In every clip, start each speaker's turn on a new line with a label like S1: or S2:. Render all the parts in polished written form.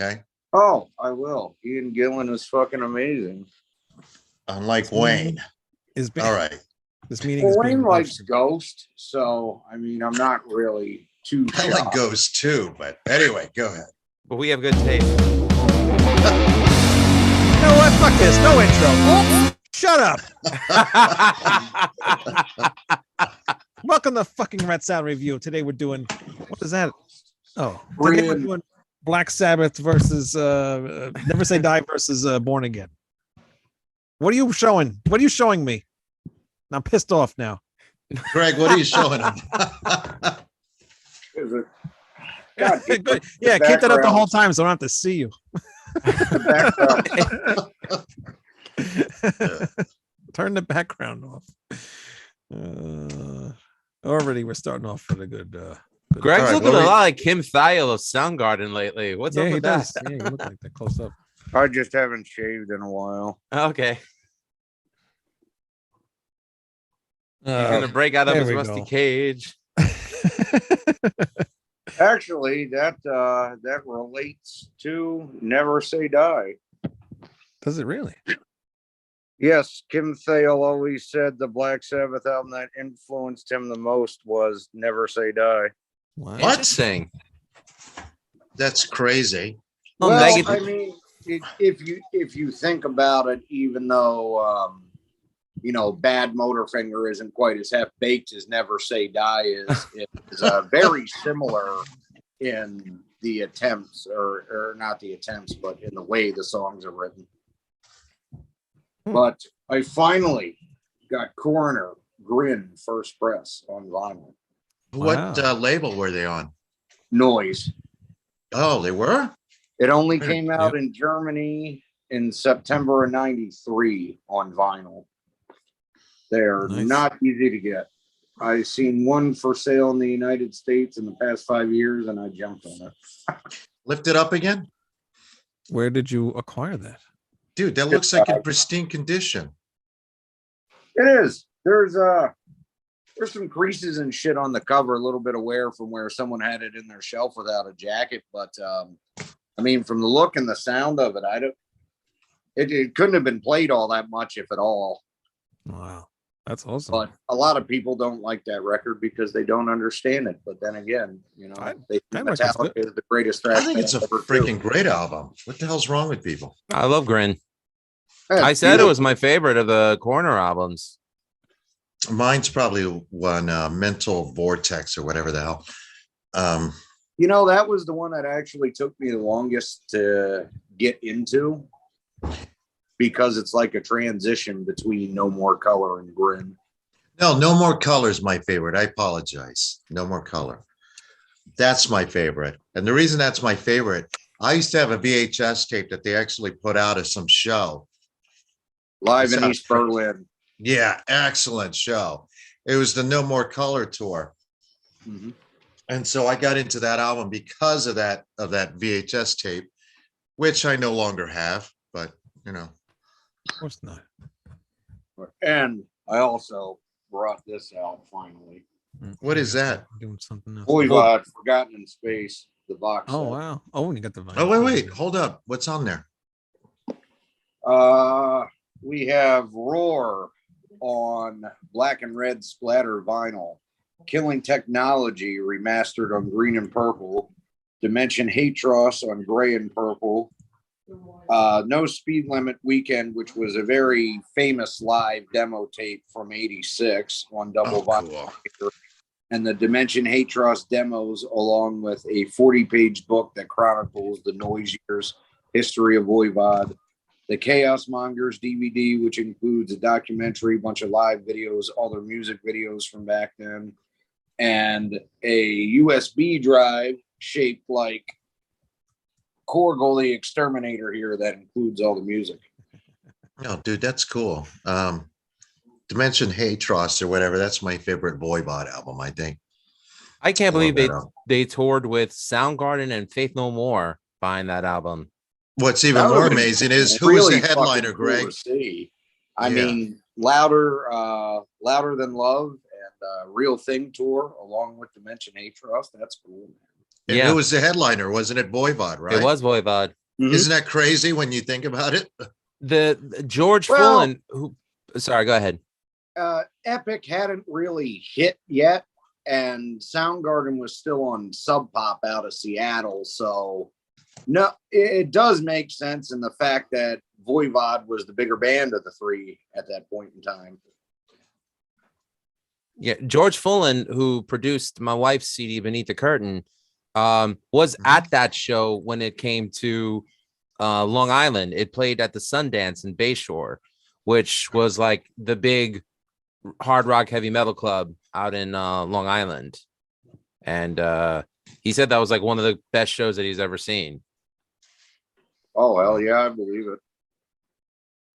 S1: okay?
S2: Oh, I will. Ian Gillan is fucking amazing.
S1: Unlike Wayne.
S3: All
S1: right.
S3: This meeting is being
S2: Wayne likes Ghost, so I mean, I'm not really too
S1: I
S2: shocked.
S1: like Ghost too, but anyway, go ahead.
S4: But we have good taste.
S3: You know what? Fuck this. No intro. Shut up. Welcome to fucking Red Sound Review. Today we're doing, what is that? Oh, today we're doing Black Sabbath versus Never Say Die versus Born Again. What are you showing? What are you showing me? I'm pissed off now.
S1: Greg, what are you showing him?
S2: God,
S3: yeah, keep that up the whole time so I don't have to see you. Turn the background off. Already we're starting off with a good
S4: Greg's
S1: right,
S4: looking a lot like Kim Thiel of Soundgarden lately. What's up with that?
S3: Yeah, you look like that close up.
S2: I just haven't shaved in a while.
S4: Okay. He's gonna break out of his rusty cage.
S2: Actually, that relates to Never Say Die.
S3: Does it really?
S2: Yes, Kim Thale always said the Black Sabbath album that influenced him the most was Never Say Die.
S3: Wow.
S1: What?
S4: Interesting.
S1: That's crazy.
S2: Well, I mean, if you think about it, even though Bad Motorfinger isn't quite as half baked as Never Say Die is, it is very similar in the attempts, or not the attempts, but in the way the songs are written. But I finally got Coroner Grin first press on vinyl.
S1: What label were they on?
S2: Noise.
S1: Oh, they were?
S2: It only came out in Germany in September of '93 on vinyl. They're not easy to get. I've seen one for sale in the United States in the past 5 years, and I jumped on it.
S1: Lift it up again?
S3: Where did you acquire that?
S1: Dude, that looks like in pristine condition.
S2: It is. There's some creases and shit on the cover, a little bit of wear from where someone had it in their shelf without a jacket. But I mean, from the look and the sound of it, it couldn't have been played all that much, if at all.
S3: Wow, that's awesome.
S2: But a lot of people don't like that record because they don't understand it. But then again, they think Metallica is the greatest thrash.
S1: I think it's a freaking great album. What the hell's wrong with people?
S4: I love Grin. I said it was my favorite of the Corner albums.
S1: Mine's probably one Mental Vortex or whatever the hell.
S2: That was the one that actually took me the longest to get into because it's like a transition between No More Color and Grin.
S1: No More Color is my favorite. I apologize. No More Color. That's my favorite. And the reason that's my favorite, I used to have a VHS tape that they actually put out as some show.
S2: Live in East Berlin.
S1: Yeah, excellent show. It was the No More Color tour.
S2: Mm-hmm.
S1: And so I got into that album because of that VHS tape, which I no longer have, but
S3: Of course not.
S2: And I also brought this out finally.
S1: What is that?
S3: Doing something else.
S2: Voivod, Forgotten in Space, the box.
S3: Oh,
S2: set.
S3: wow. Oh, and you got the vinyl.
S1: Oh, wait. Hold up. What's on there?
S2: We have Roar on black and red splatter vinyl, Killing Technology remastered on green and purple, Dimension Hatros on gray and purple, No Speed Limit Weekend, which was a very famous live demo tape from '86 on double vinyl, cool. And the Dimension Hatros demos, along with a 40-page book that chronicles the Noise Years history of Voivod. The Chaos Mongers DVD, which includes a documentary, bunch of live videos, all their music videos from back then, and a USB drive shaped like Korgel the Exterminator here that includes all the music.
S1: Oh, dude, that's cool. Dimension Hatros or whatever. That's my favorite Voivod album, I think.
S4: I can't believe they toured with Soundgarden and Faith No More behind that album.
S1: What's even more amazing is who was the headliner, Greg?
S2: I mean, Louder Than Love and Real Thing tour along with Dimension Hatros. That's cool, man.
S1: And
S4: Yeah.
S1: who was the headliner? Wasn't it Voivod, right?
S4: It was Voivod.
S2: Mhm.
S1: Isn't that crazy when you think about it?
S4: The George
S2: Well-
S4: Fullen, who, sorry, go ahead.
S2: Epic hadn't really hit yet, and Soundgarden was still on Sub Pop out of Seattle. So, no, it does make sense in the fact that Voivod was the bigger band of the three at that point in time.
S4: Yeah, George Fullen, who produced my wife's CD Beneath the Curtain, was
S1: Mhm.
S4: at that show when it came to Long Island. It played at the Sundance in Bayshore, which was like the big hard rock heavy metal club out in Long Island. And he said that was like one of the best shows that he's ever seen.
S2: Oh, hell yeah, I believe it.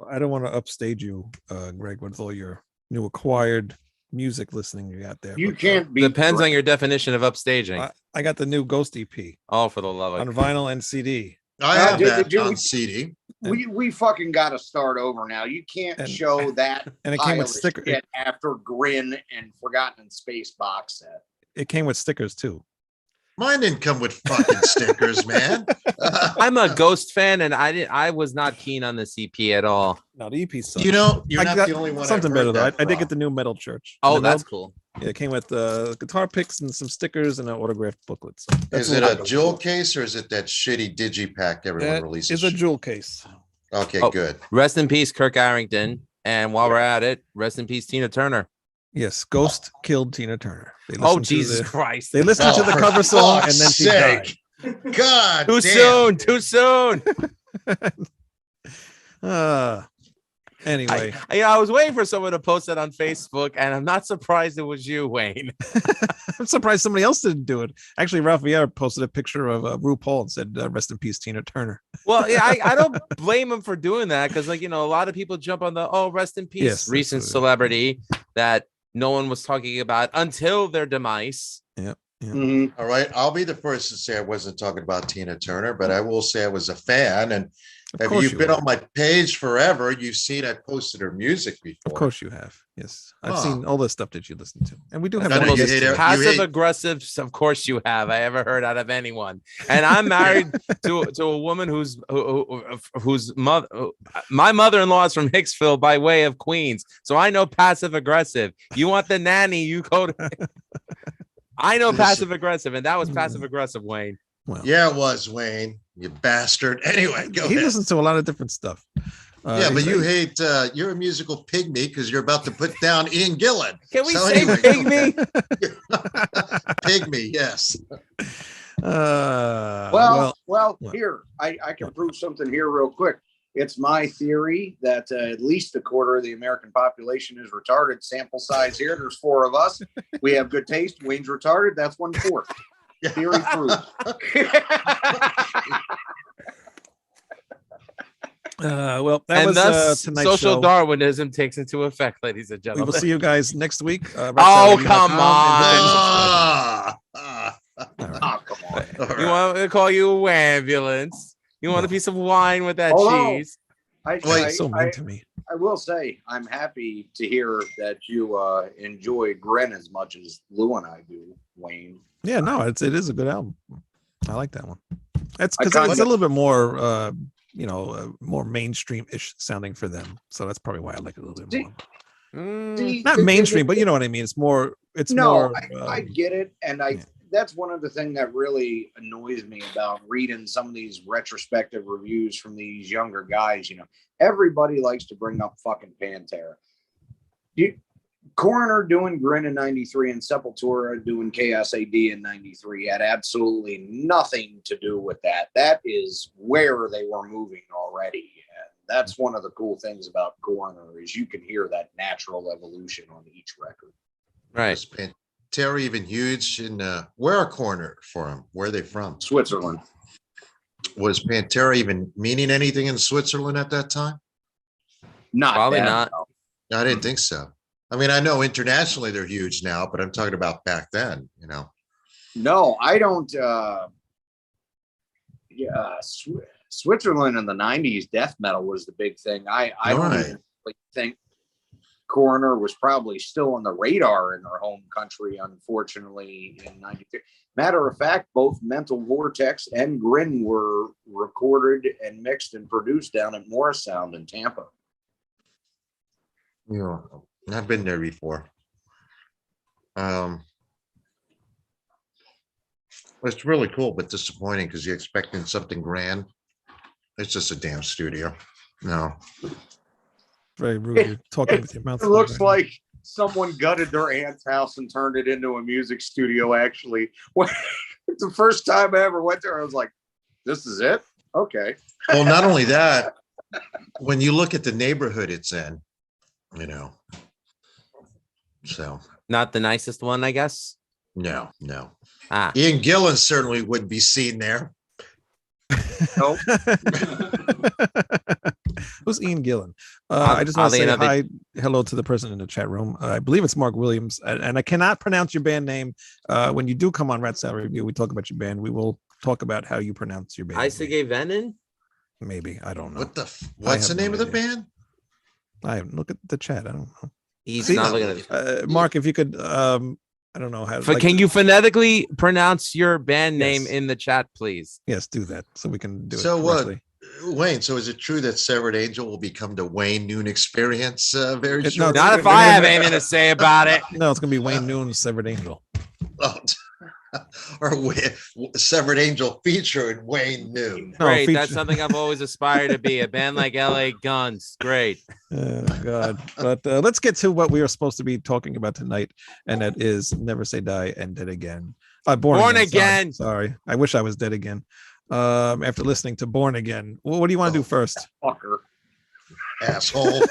S3: I don't want to upstage you, Greg, with all your new acquired music listening you got there.
S2: You
S3: but,
S2: can't be.
S4: Depends on your definition of upstaging.
S3: I got the new Ghost EP
S4: Oh, for the love
S3: on
S4: of
S3: vinyl and CD.
S1: I have
S2: did
S1: that
S2: you-
S1: on CD.
S2: We fucking got to start over now. You can't
S3: And-
S2: show that.
S3: and it came with
S2: pile of
S3: sticker-
S2: shit after Grin and Forgotten in Space box set.
S3: It came with stickers too.
S1: Mine didn't come with fucking stickers, man.
S4: I'm a Ghost fan, and I was not keen on the CP at all.
S3: No, the EP sucks.
S1: You know, you're
S3: I
S1: not
S3: got
S1: the only one.
S3: something
S1: I've
S3: better
S1: heard
S3: though.
S1: that
S3: I did
S1: from.
S3: get the new Metal Church.
S4: Oh,
S3: The
S4: that's
S3: Metal-
S4: cool.
S3: Yeah, it came with guitar picks and some stickers and an autographed booklet. So that's
S1: Is it
S3: what
S1: a jewel case or is it that shitty digipack everyone
S3: That
S1: releases?
S3: is a jewel case.
S1: Okay,
S4: Oh.
S1: good.
S4: Rest in peace, Kirk Arrington. And while we're at it, rest in peace, Tina Turner.
S3: Yes, Ghost killed Tina Turner. They
S4: Oh,
S3: listened to
S4: Jesus
S3: the-
S4: Christ.
S3: They listened to
S1: Oh,
S3: the
S1: for
S3: cover song and
S1: fuck's
S3: then she
S1: sake. God,
S4: Too
S1: damn.
S4: soon. Too soon.
S3: died. Anyway,
S4: I was waiting for someone to post that on Facebook, and I'm not surprised it was you, Wayne.
S3: I'm surprised somebody else didn't do it. Actually, Ralph Villar posted a picture of RuPaul and said, "Rest in peace, Tina Turner."
S4: Well, yeah, I don't blame him for doing that because, like, a lot of people jump on the rest in peace
S3: Yes,
S4: recent
S3: absolutely.
S4: celebrity that no one was talking about until their demise.
S2: Mhm.
S1: All right, I'll be the first to say I wasn't talking about Tina Turner, but I will say I was a fan. And
S3: Of
S1: if
S3: course
S1: you've
S3: you
S1: been
S3: were.
S1: on my page forever, you've seen I posted her music before.
S3: Of course you have. Yes, I've
S1: Huh.
S3: seen all the stuff that you listen to, and we do have
S1: I
S4: The
S1: know
S3: one
S1: you
S4: most
S1: hate
S3: list
S1: it.
S3: here.
S4: passive aggressive, of course you have, I ever heard out of anyone. And I'm married to a woman whose mother, my mother-in-law is from Hicksville by way of Queens, so I know passive aggressive. You want the nanny? You go to. I know
S1: Listen.
S4: passive aggressive, and that was passive aggressive, Wayne.
S3: Well,
S1: Yeah, it was Wayne, you bastard. Anyway, go
S3: he
S1: ahead.
S3: listens to a lot of different stuff.
S1: Yeah, but
S3: he's-
S1: you hate you're a musical pygmy because you're about to put down Ian Gillan.
S4: Can we
S1: So
S4: say
S1: anyway,
S4: pygmy?
S1: Pygmy, yes.
S2: Well,
S3: what?
S2: here, I can prove something here real quick. It's my theory that at least a quarter of the American population is retarded. Sample size here, there's 4 of us. We have good taste. Wayne's retarded. That's 1/4. Theory proved.
S3: Well, that
S4: And
S3: was
S4: thus,
S3: tonight's
S4: social
S3: show.
S4: Darwinism takes into effect, ladies and
S3: We
S4: gentlemen.
S3: will see you guys next week.
S4: Oh, come on.
S1: Ah,
S2: Oh, come on.
S1: all
S4: You
S1: right.
S4: want me to call you an ambulance? You want a
S3: No.
S4: piece of wine with that
S2: Hold on.
S4: cheese?
S2: I,
S1: Wait,
S2: I,
S3: So mean
S2: I,
S3: to me.
S2: I will say I'm happy to hear that you enjoy Gren as much as Lou and I do, Wayne.
S3: Yeah, no, it is a good album. I like that one. That's
S2: I
S3: because
S2: kinda-
S3: it's a little bit more, more mainstream-ish sounding for them. So that's probably why I like it a little bit
S2: See,
S3: more.
S2: See,
S3: Not mainstream, but you know what I mean. It's more. It's
S2: no,
S3: more.
S2: I get it, and
S3: yeah.
S2: that's one of the things that really annoys me about reading some of these retrospective reviews from these younger guys. Everybody likes to bring up fucking Pantera. Coroner doing Grin in '93 and Sepultura doing Chaos AD in '93 had absolutely nothing to do with that. That is where they were moving already. And that's one of the cool things about Coroner is you can hear that natural evolution on each record.
S4: Right.
S1: Was Pantera even huge in where a corner for him? Where are they from?
S2: Switzerland.
S1: Was Pantera even meaning anything in Switzerland at that time?
S2: Not
S4: Probably
S2: that,
S4: not.
S2: no.
S1: I didn't think so. I mean, I know internationally they're huge now, but I'm talking about back then,
S2: No, I don't. Switzerland in the '90s, death metal was the big thing. I don't
S1: Right.
S2: even really think Coroner was probably still on the radar in her home country, unfortunately, in 93. Matter of fact, both Mental Vortex and Grin were recorded and mixed and produced down at Morris Sound in Tampa.
S1: Yeah, I've been there before. It's really cool, but disappointing because you're expecting something grand. It's just a damn studio. No.
S3: Very rude. You're talking with your mouth.
S2: It looks like someone gutted their aunt's house and turned it into a music studio, actually. It's the first time I ever went there. I was like, this is it? Okay.
S1: Well, not only that, when you look at the neighborhood it's in, so
S4: Not the nicest one, I guess.
S1: no.
S4: Ah,
S1: Ian Gillan certainly wouldn't be seen there.
S2: Nope.
S3: Who's Ian Gillan? I just want to
S4: oddly
S3: say
S4: enough,
S3: hello to the person in the chat room. I believe it's Mark Williams, and I cannot pronounce your band name. When you do come on Rat Salad Review, we talk about your band. We will talk about how you pronounce your band.
S4: Isage Venom.
S3: Maybe, I don't know.
S1: What's the
S3: have
S1: name
S3: no
S1: of the
S3: idea.
S1: band?
S3: I look at the chat. I don't know.
S4: He's
S1: See,
S4: not looking at.
S3: Mark, if you could, I don't know how.
S4: Can you phonetically pronounce your band name
S3: Yes.
S4: in the chat, please?
S3: Yes, do that so we can do
S1: So
S3: it
S1: what?
S3: correctly.
S1: Wayne, so is it true that Severed Angel will become the Wayne Noon Experience very
S3: No,
S1: shortly?
S4: Not if I have anything to say about it.
S3: No, it's gonna be Wayne Noon's Severed Angel.
S1: Oh, or Severed Angel featuring Wayne Noon.
S3: No,
S4: Great.
S3: feature-
S4: That's something I've always aspired to be. A band like LA Guns. Great.
S3: Oh, God. But let's get to what we are supposed to be talking about tonight, and that is Never Say Die and Dead Again. Born
S4: Born
S3: Again.
S4: Again.
S3: Sorry. I wish I was dead again. After listening to Born Again, what do you want to do first?
S2: Fucker.
S1: Asshole.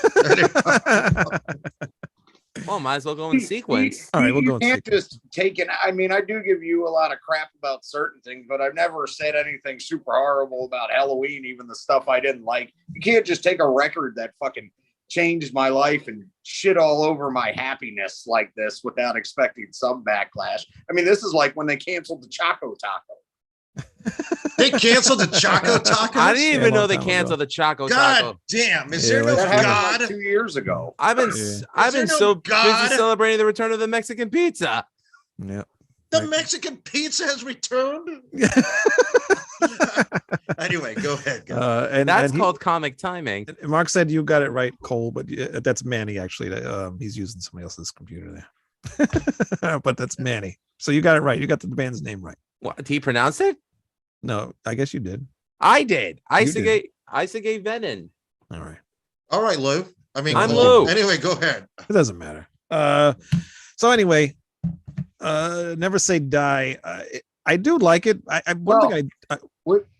S4: Well, might as well go in sequence.
S3: All right, we'll go
S2: You
S3: in
S2: can't
S3: sequence.
S2: just take it. I mean, I do give you a lot of crap about certain things, but I've never said anything super horrible about Halloween, even the stuff I didn't like. You can't just take a record that fucking changed my life and shit all over my happiness like this without expecting some backlash. I mean, this is like when they canceled the Choco Taco.
S1: They canceled the Choco Tacos?
S4: I didn't
S3: Yeah,
S4: even
S3: a
S4: know
S3: long
S4: they
S3: time
S4: canceled the Choco
S1: God
S4: Taco.
S1: damn. Is
S3: Yeah,
S1: there no
S2: That happened
S1: God?
S2: like 2 years ago.
S4: I've been
S3: Yeah.
S4: I've
S1: Is there
S4: been
S1: no
S4: so
S1: God?
S4: busy celebrating the return of the Mexican pizza.
S3: Yeah.
S1: The
S3: Right.
S1: Mexican pizza has returned? Anyway, go ahead.
S3: And
S4: That's
S3: and he-
S4: called comic timing.
S3: Mark said you got it right, Cole, but that's Manny actually. He's using somebody else's computer there. But that's Manny. So you got it right. You got the band's name right.
S4: What, did he pronounce it?
S3: No, I guess you did.
S4: I did.
S3: You did.
S4: Isage Venom.
S3: All right.
S1: All right, Lou. I mean,
S4: I'm
S1: Cole.
S4: Lou.
S1: Anyway, go ahead.
S3: It doesn't matter. So anyway, Never Say Die. I do like it. One thing I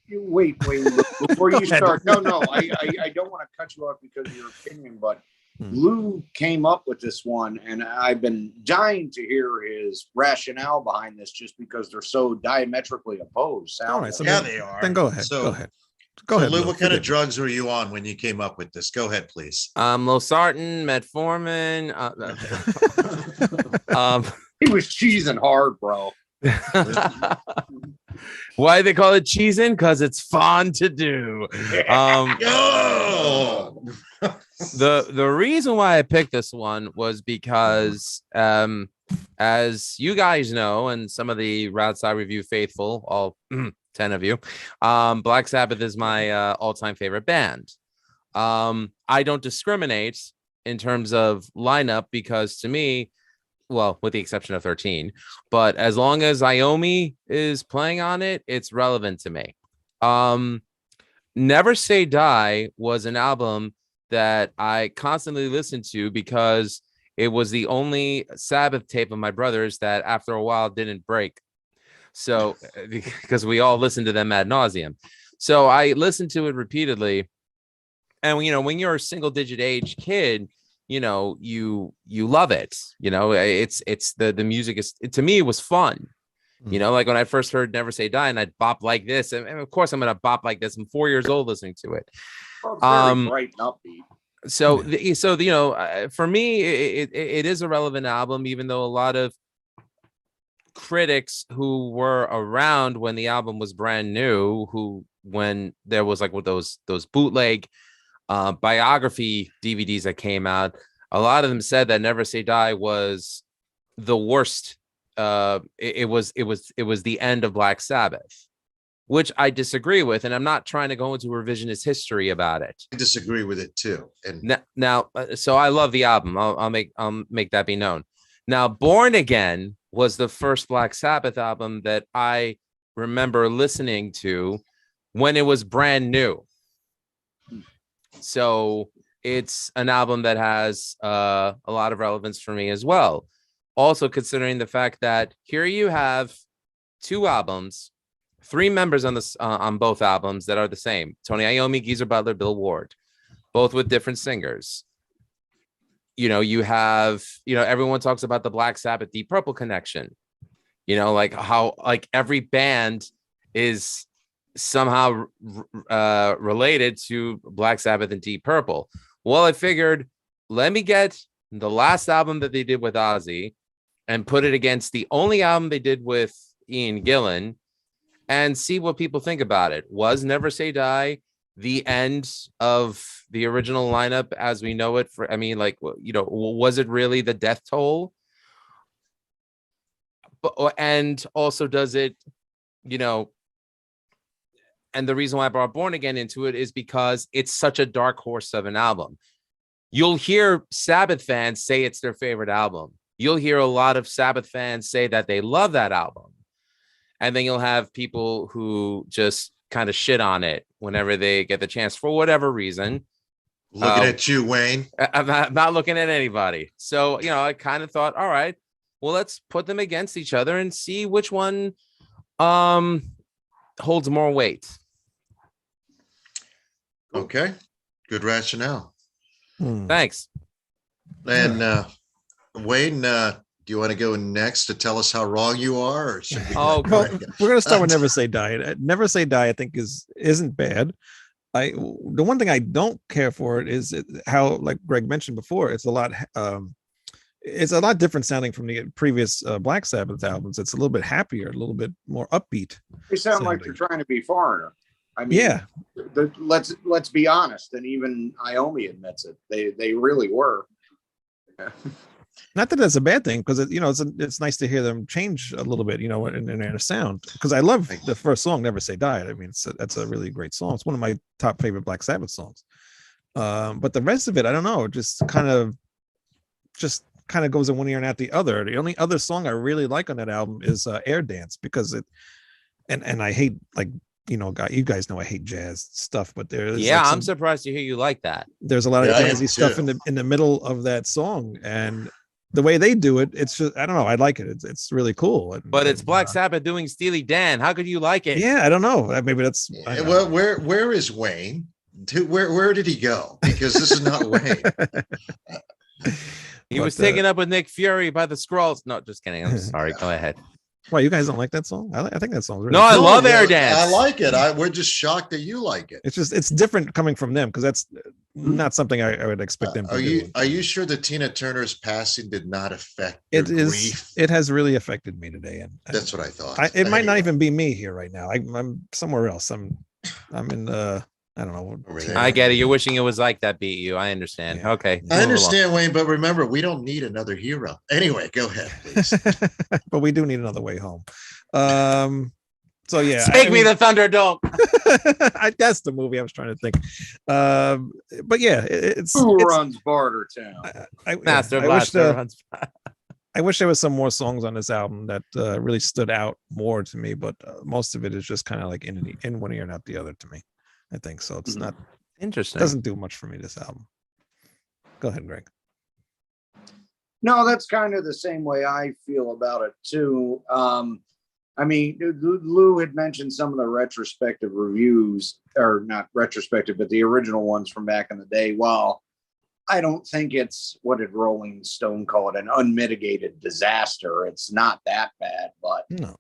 S2: Wait, before
S3: Go
S2: you
S3: ahead.
S2: start. No, I don't want to cut you off because of your opinion, but Lou came up with this one, and I've been dying to hear his rationale behind this just because they're so diametrically opposed.
S3: all right. So
S1: Yeah,
S3: then,
S1: they are.
S3: then go ahead.
S1: So-
S3: go ahead.
S1: So,
S3: Go ahead.
S1: Lou,
S3: Lou.
S1: what kind of
S3: Forgive me.
S1: drugs were you on when you came up with this? Go ahead, please.
S4: Losartan, metformin.
S2: He was cheesing hard, bro.
S4: Why they call it cheesing? Because it's fun to do.
S1: Oh!
S4: The reason why I picked this one was because as you guys know, and some of the Route Review faithful, all 10 of you, Black Sabbath is my all-time favorite band. I don't discriminate in terms of lineup because to me, well, with the exception of 13, but as long as Iomi is playing on it, it's relevant to me. Never Say Die was an album that I constantly listened to because it was the only Sabbath tape of my brother's that after a while didn't break. So because we all listened to them ad nauseum. So I listened to it repeatedly. And when you're a single digit age kid, you love it. It's the music is, to me, it was fun. Like when I first heard Never Say Die and I'd bop like this, and of course I'm gonna bop like this. I'm 4 years old listening to it.
S2: Well, it's very bright and upbeat.
S4: So for me, it is a relevant album, even though a lot of critics who were around when the album was brand new, when there was like with those bootleg biography DVDs that came out, a lot of them said that Never Say Die was the worst. It was the end of Black Sabbath, which I disagree with, and I'm not trying to go into revisionist history about it.
S1: I disagree with it too. And
S4: Now, so I love the album. I'll make that be known. Now, Born Again was the first Black Sabbath album that I remember listening to when it was brand new. So it's an album that has a lot of relevance for me as well. Also, considering the fact that here you have 2 albums, 3 members on both albums that are the same: Tony Iommi, Geezer Butler, Bill Ward, both with different singers. You have, everyone talks about the Black Sabbath Deep Purple connection. Like how like every band is somehow related to Black Sabbath and Deep Purple. Well, I figured, let me get the last album that they did with Ozzy and put it against the only album they did with Ian Gillan and see what people think about it. Was Never Say Die the end of the original lineup as we know it? Was it really the death toll? And also, does it, and the reason why I brought Born Again into it is because it's such a dark horse of an album. You'll hear Sabbath fans say it's their favorite album. You'll hear a lot of Sabbath fans say that they love that album. And then you'll have people who just kind of shit on it whenever they get the chance for whatever reason.
S1: looking at you, Wayne.
S4: I'm not looking at anybody. So, I kind of thought, all right, well, let's put them against each other and see which one holds more weight.
S1: Okay. Good rationale.
S4: Thanks.
S1: And Wayne, do you want to go next to tell us how wrong you are? Or should we
S3: Well, we're going to start with Never Say Die. Never Say Die, I think, isn't bad. The one thing I don't care for it is how, like Greg mentioned before, it's a lot different sounding from the previous Black Sabbath albums. It's a little bit happier, a little bit more upbeat.
S2: They sound like they're trying to be Foreigner. I mean,
S3: yeah.
S2: Let's be honest, and even Iommi admits it. They really were.
S3: Not that that's a bad thing, because it's nice to hear them change a little bit, in their sound. Because I love the first song, "Never Say Die." I mean, that's a really great song. It's one of my top favorite Black Sabbath songs. But the rest of it, I don't know, just kind of goes in one ear and out the other. The only other song I really like on that album is "Air Dance," because and I hate, like, you guys know I hate jazz stuff, but
S4: I'm surprised to hear you like that.
S3: There's a lot of jazzy stuff in the middle of that song, and the way they do it, it's just, I don't know, I like it. It's really cool.
S4: But it's Black Sabbath doing Steely Dan. How could you like it?
S3: Yeah, I don't know. Maybe that's
S1: well. Where is Wayne? Where did he go? Because this is not Wayne.
S4: He was taken up with Nick Fury by the Skrulls. No, just kidding. I'm sorry. Go ahead.
S3: Why, you guys don't like that song? I think that song's really
S4: cool. I love Air Dance.
S1: I like it. We're just shocked that you like it.
S3: It's different coming from them, because that's not something I would expect them to do.
S1: Are you sure that Tina Turner's passing did not affect
S3: it?
S1: Grief?
S3: It has really affected me today, and
S1: that's what I thought.
S3: It might not even be me here right now. I'm somewhere else. I'm in I don't know.
S4: I get it. You're wishing it was like that beat you. I understand. Yeah. Okay.
S1: I understand, Wayne, but remember, we don't need another hero. Anyway, go ahead, please.
S3: But we do need another way home. So yeah,
S4: take me to Thunderdome.
S3: That's the movie I was trying to think. But yeah, it's
S2: runs Bartertown.
S3: I wish there was some more songs on this album that really stood out more to me, but most of it is just kind of like in one ear and out the other to me. I think so. It's not
S4: interesting.
S3: It doesn't do much for me, this album. Go ahead, Greg.
S2: No, that's kind of the same way I feel about it too. I mean, Lou had mentioned some of the retrospective reviews, or not retrospective, but the original ones from back in the day. While I don't think it's, what did Rolling Stone call it, an unmitigated disaster, it's not that bad, but
S3: no.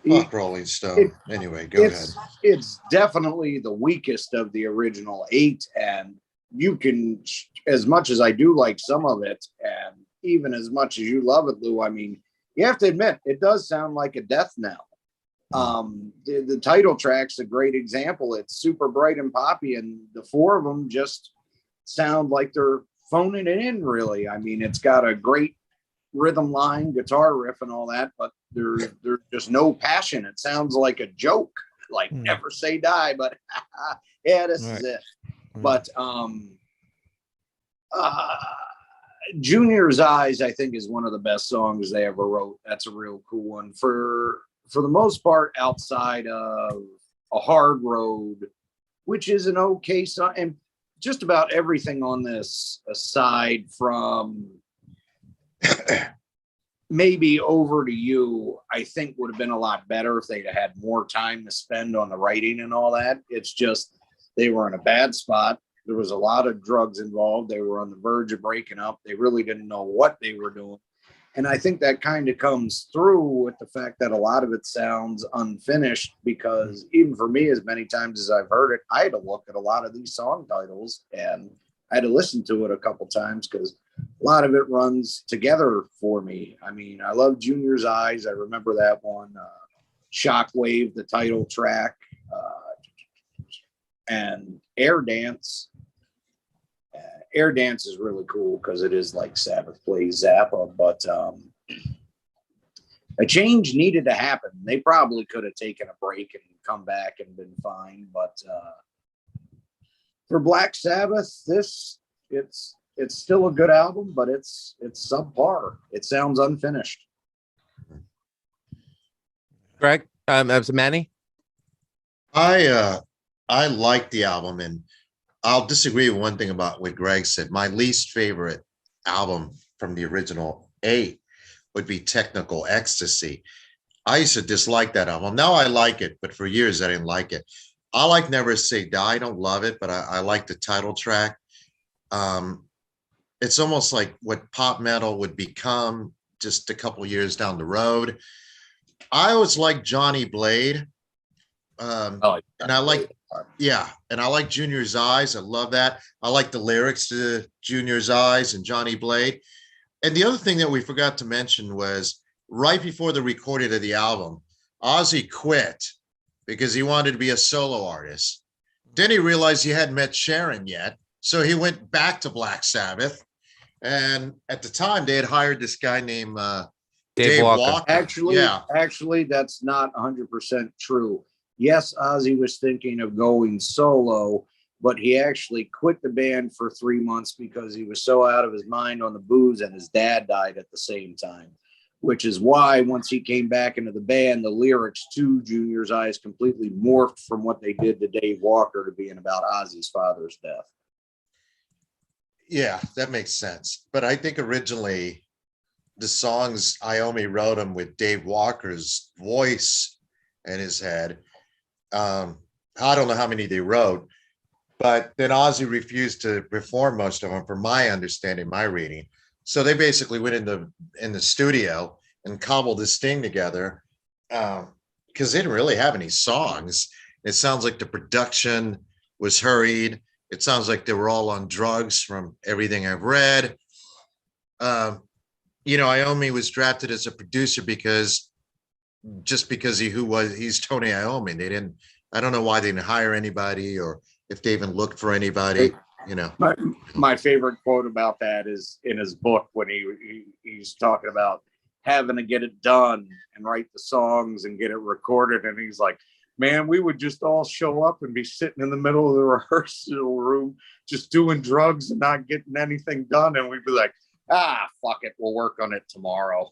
S1: Fuck Rolling Stone. Anyway, go ahead.
S2: It's definitely the weakest of the original 8, and you can, as much as I do like some of it, and even as much as you love it, Lou, I mean, you have to admit, it does sound like a death knell. The title track's a great example. It's super bright and poppy, and the 4 of them just sound like they're phoning it in, really. I mean, it's got a great rhythm line, guitar riff, and all that, but there's just no passion. It sounds like a joke, like Never Say Die, but yeah, this is it. But Junior's Eyes, I think, is one of the best songs they ever wrote. That's a real cool one. For the most part, outside of A Hard Road, which is an okay song, and just about everything on this, aside from maybe Over to You, I think would have been a lot better if they'd had more time to spend on the writing and all that. It's just they were in a bad spot. There was a lot of drugs involved. They were on the verge of breaking up. They really didn't know what they were doing. And I think that kind of comes through with the fact that a lot of it sounds unfinished, because even for me, as many times as I've heard it, I had to look at a lot of these song titles and I had to listen to it a couple times because a lot of it runs together for me. I mean, I love Junior's Eyes. I remember that one. Shockwave, the title track, and Air Dance. Air Dance is really cool because it is like Sabbath plays Zappa, but a change needed to happen. They probably could have taken a break and come back and been fine, but for Black Sabbath, it's still a good album, but it's subpar. It sounds unfinished.
S4: Greg, Manny?
S1: I like the album, and I'll disagree with one thing about what Greg said. My least favorite album from the original 8 would be Technical Ecstasy. I used to dislike that album. Now I like it, but for years I didn't like it. I like Never Say Die. I don't love it, but I like the title track. It's almost like what pop metal would become just a couple years down the road. I always liked Johnny Blade. And I like, and I like Junior's Eyes. I love that. I like the lyrics to Junior's Eyes and Johnny Blade. And the other thing that we forgot to mention was right before the recording of the album, Ozzy quit because he wanted to be a solo artist. Then he realized he hadn't met Sharon yet. So he went back to Black Sabbath. And at the time, they had hired this guy named Dave Walker.
S2: Actually, that's not 100% true. Yes, Ozzy was thinking of going solo, but he actually quit the band for 3 months because he was so out of his mind on the booze, and his dad died at the same time, which is why once he came back into the band, the lyrics to Junior's Eyes completely morphed from what they did to Dave Walker to being about Ozzy's father's death.
S1: Yeah, that makes sense. But I think originally the songs, Iommi wrote them with Dave Walker's voice in his head. I don't know how many they wrote, but then Ozzy refused to perform most of them, from my understanding, my reading. So they basically went in the studio and cobbled this thing together because they didn't really have any songs. It sounds like the production was hurried. It sounds like they were all on drugs from everything I've read. Iommi was drafted as a producer because he's Tony Iommi. I don't know why they didn't hire anybody or if they even looked for anybody,
S2: My favorite quote about that is in his book when he's talking about having to get it done and write the songs and get it recorded. And he's like, man, we would just all show up and be sitting in the middle of the rehearsal room, just doing drugs and not getting anything done. And we'd be like, fuck it. We'll work on it tomorrow.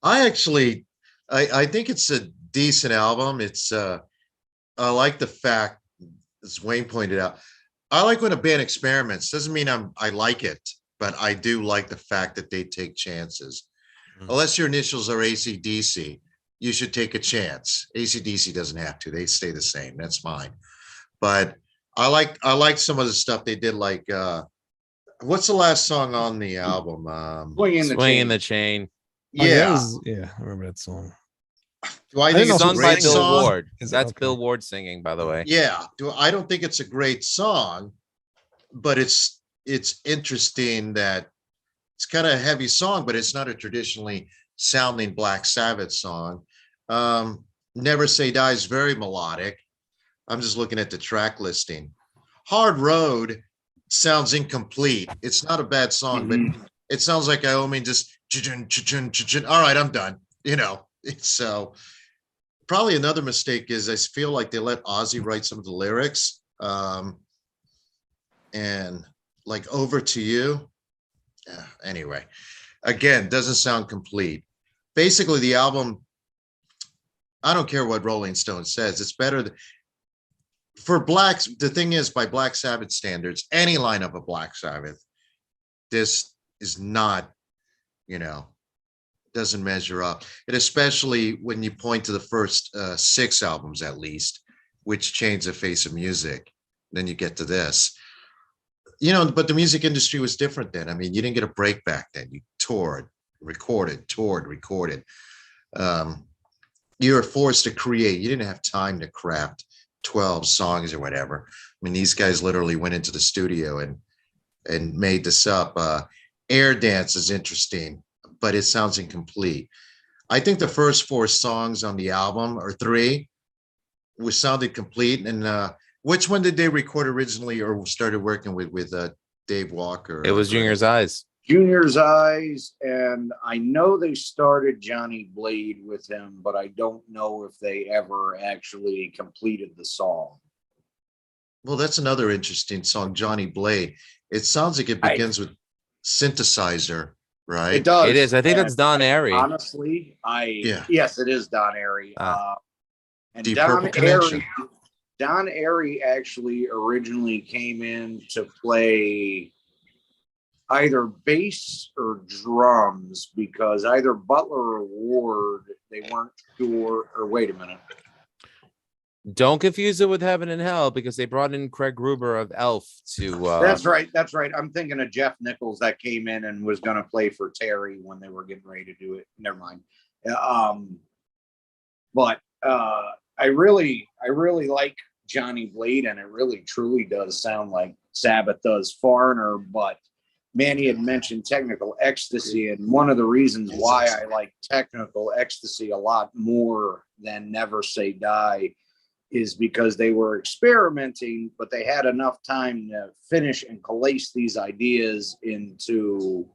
S1: I think it's a decent album. I like the fact, as Wayne pointed out, I like when a band experiments. Doesn't mean I like it, but I do like the fact that they take chances. Unless your initials are AC/DC, you should take a chance. AC/DC doesn't have to. They stay the same. That's fine. But I like some of the stuff they did, like what's the last song on the album?
S4: Swinging the Chain.
S1: Yeah.
S3: I remember that song.
S1: Do I think it's
S4: sung by Bill
S1: song?
S4: Ward. That's Bill Ward singing, by the way.
S1: Yeah. I don't think it's a great song, but it's interesting that it's kind of a heavy song, but it's not a traditionally sounding Black Sabbath song. Never Say Die is very melodic. I'm just looking at the track listing. Hard Road sounds incomplete. It's not a bad song, but it sounds like Iommi just, all right, I'm done. So probably another mistake is I feel like they let Ozzy write some of the lyrics. And like Over to You. Anyway, again, doesn't sound complete. Basically, the album, I don't care what Rolling Stone says, it's better for Blacks. The thing is, by Black Sabbath standards, any lineup of Black Sabbath, this is not, doesn't measure up. And especially when you point to the first 6 albums, at least, which changed the face of music. Then you get to this. But the music industry was different then. I mean, you didn't get a break back then. You toured, recorded. You were forced to create. You didn't have time to craft 12 songs or whatever. I mean, these guys literally went into the studio and made this up. Air Dance is interesting, but it sounds incomplete. I think the first 4 songs on the album, or 3, sounded complete. And which one did they record originally or started working with Dave Walker?
S4: It was Junior's Eyes.
S2: Junior's Eyes, and I know they started Johnny Blade with him, but I don't know if they ever actually completed the song.
S1: Well, that's another interesting song, Johnny Blade. It sounds like it begins with synthesizer, right?
S2: It does.
S4: It is. I think that's Don Airey.
S2: Honestly, yes, it is Don Airey. And
S1: Deep
S2: Don
S1: Purple Connection.
S2: Don Airey actually originally came in to play either bass or drums, because either Butler or Ward, they weren't sure. Or wait a minute.
S4: Don't confuse it with Heaven and Hell, because they brought in Craig Gruber of Elf to.
S2: That's right. I'm thinking of Jeff Nichols that came in and was going to play for Terry when they were getting ready to do it. Never mind. But I really like Johnny Blade, and it really truly does sound like Sabbath does Foreigner. But Manny had mentioned Technical Ecstasy, and one of the reasons why I like Technical Ecstasy a lot more than Never Say Die is because they were experimenting, but they had enough time to finish and coalesce these ideas into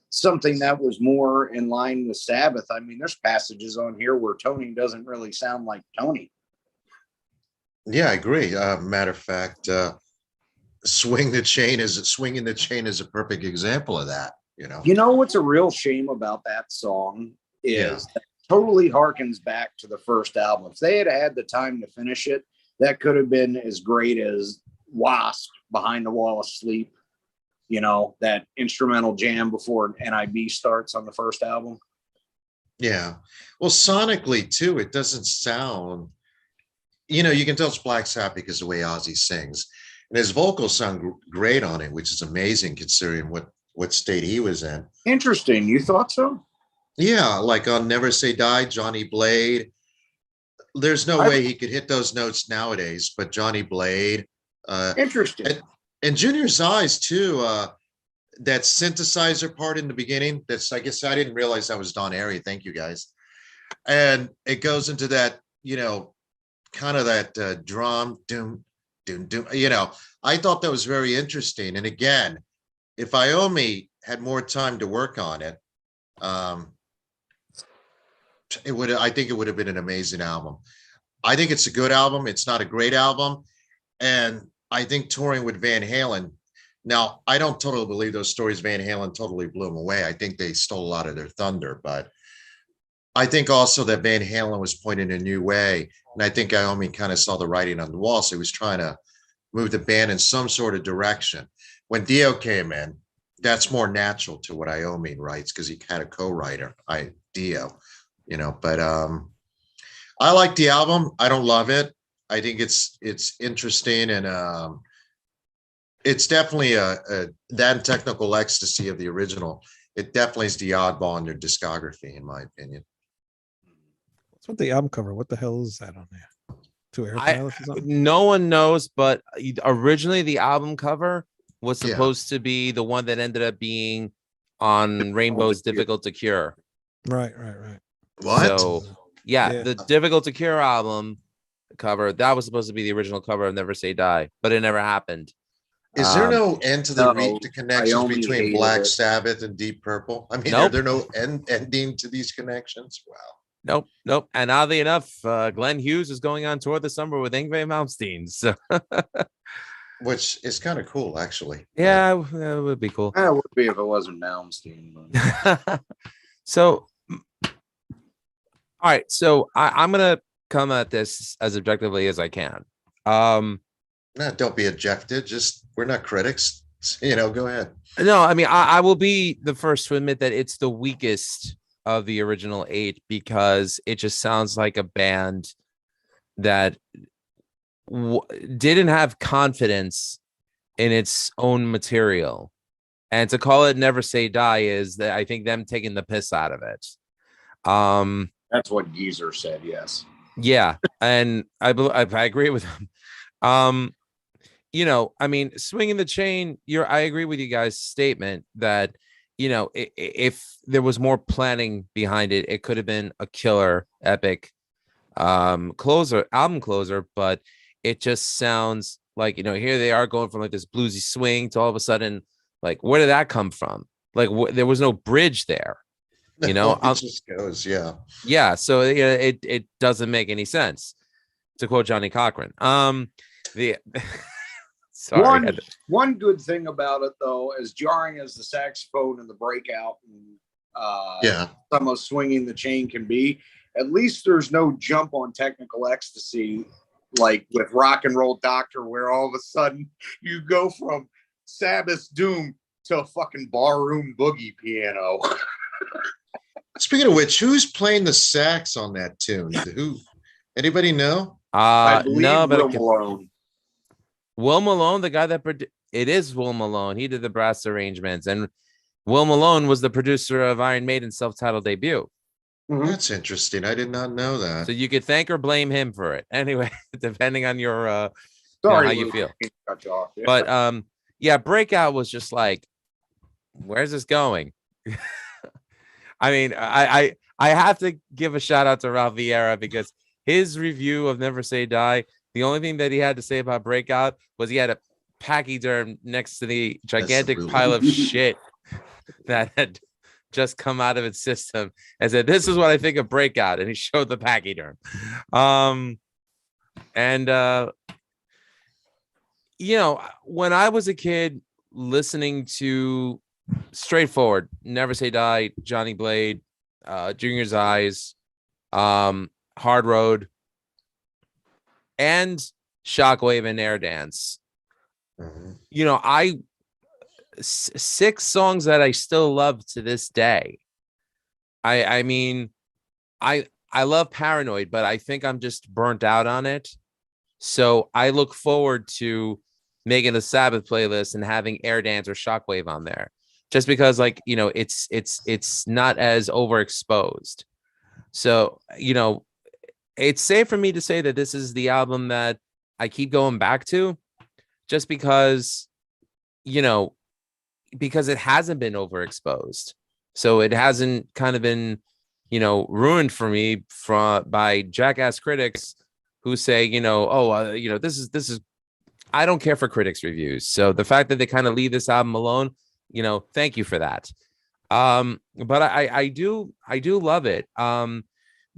S2: something that was more in line with Sabbath. I mean, there's passages on here where Tony doesn't really sound like Tony.
S1: Yeah, I agree. Matter of fact, Swinging the Chain is a perfect example of that.
S2: What's a real shame about that song is that totally harkens back to the first album. If they had had the time to finish it, that could have been as great as Wasp, Behind the Wall of Sleep, that instrumental jam before NIB starts on the first album.
S1: Yeah. Well, sonically too, it doesn't sound, you can tell it's Black Sabbath because of the way Ozzy sings, and his vocals sound great on it, which is amazing considering what state he was in.
S2: Interesting. You thought so?
S1: Yeah, like on Never Say Die, Johnny Blade. There's no way he could hit those notes nowadays, but Johnny Blade.
S2: Interesting.
S1: And Junior's Eyes too. That synthesizer part in the beginning. I guess I didn't realize that was Don Airey. Thank you guys. And it goes into that, kind of that drum, doom, doom, doom. I thought that was very interesting. And again, if Iommi had more time to work on it, I think it would have been an amazing album. I think it's a good album. It's not a great album. And I think touring with Van Halen. Now, I don't totally believe those stories Van Halen totally blew them away. I think they stole a lot of their thunder, but I think also that Van Halen was pointing a new way. And I think Iommi kind of saw the writing on the wall. So he was trying to move the band in some sort of direction. When Dio came in, that's more natural to what Iommi writes because he had a co-writer, Dio. But I like the album. I don't love it. I think it's interesting, and it's definitely that Technical Ecstasy of the original. It definitely is the oddball in their discography, in my opinion.
S3: What's with the album cover? What the hell is that on there? 2 air pilots or something?
S4: No one knows, but originally the album cover was supposed to be the one that ended up being on Rainbow's Difficult to Cure.
S3: Right.
S1: What?
S4: So, the Difficult to Cure album cover. That was supposed to be the original cover of Never Say Die, but it never happened.
S1: Is there no end to the
S2: no,
S1: connections
S2: Iommi
S1: between
S2: hated
S1: Black
S2: it.
S1: Sabbath and Deep Purple? I mean, are
S4: Nope.
S1: there no ending to these connections? Wow.
S4: Nope. And oddly enough, Glenn Hughes is going on tour this summer with Yngwie Malmsteen. So
S1: Which is kind of cool, actually.
S4: yeah, it would be cool.
S2: It would be if it wasn't Malmsteen. But...
S4: So, all right. So I'm gonna come at this as objectively as I can.
S1: No, don't be objective. Just we're not critics. Go ahead.
S4: No, I mean I will be the first to admit that it's the weakest of the original 8 because it just sounds like a band that didn't have confidence in its own material, and to call it Never Say Die is that I think them taking the piss out of it.
S2: That's what Geezer said. Yes.
S4: Yeah, and I agree with him. I mean, Swinging the Chain. I agree with you guys' statement that if there was more planning behind it, it could have been a killer, epic album closer, but it just sounds like here they are going from like this bluesy swing to all of a sudden like where did that come from? Like there was no bridge there,
S1: It just goes,
S4: yeah. So it doesn't make any sense, to quote Johnny Cochran. Sorry.
S2: One good thing about it, though, as jarring as the saxophone and the breakout and some of Swinging the Chain can be, at least there's no jump on technical ecstasy like with Rock and Roll Doctor, where all of a sudden you go from Sabbath's Doom to a fucking barroom boogie piano.
S1: Speaking of which, who's playing the sax on that tune? Who? Anybody know?
S2: I believe
S4: no, but
S2: Will Malone.
S4: Will Malone, the guy that it is Will Malone. He did the brass arrangements, and Will Malone was the producer of Iron Maiden's self-titled debut.
S1: That's interesting. I did not know that.
S4: So you could thank or blame him for it. Anyway, depending on your
S2: Sorry,
S4: how you feel.
S2: Cut you off. Yeah.
S4: But Breakout was just like, where's this going? I mean, I have to give a shout out to Ralph Vieira because his review of Never Say Die, the only thing that he had to say about Breakout was he had a pachyderm next to the gigantic pile of shit that had just come out of its system and said, "This is what I think of Breakout," and he showed the pachyderm. When I was a kid listening to straightforward Never Say Die, Johnny Blade, Junior's Eyes, Hard Road, and Shockwave and Air Dance, six songs that I still love to this day. I mean, I love Paranoid, but I think I'm just burnt out on it. So I look forward to making a Sabbath playlist and having Air Dance or Shockwave on there, just because it's not as overexposed. So, it's safe for me to say that this is the album that I keep going back to, just because it hasn't been overexposed. So it hasn't kind of been, ruined for me by jackass critics who say, this is, I don't care for critics reviews. So the fact that they kind of leave this album alone, thank you for that. But I do love it.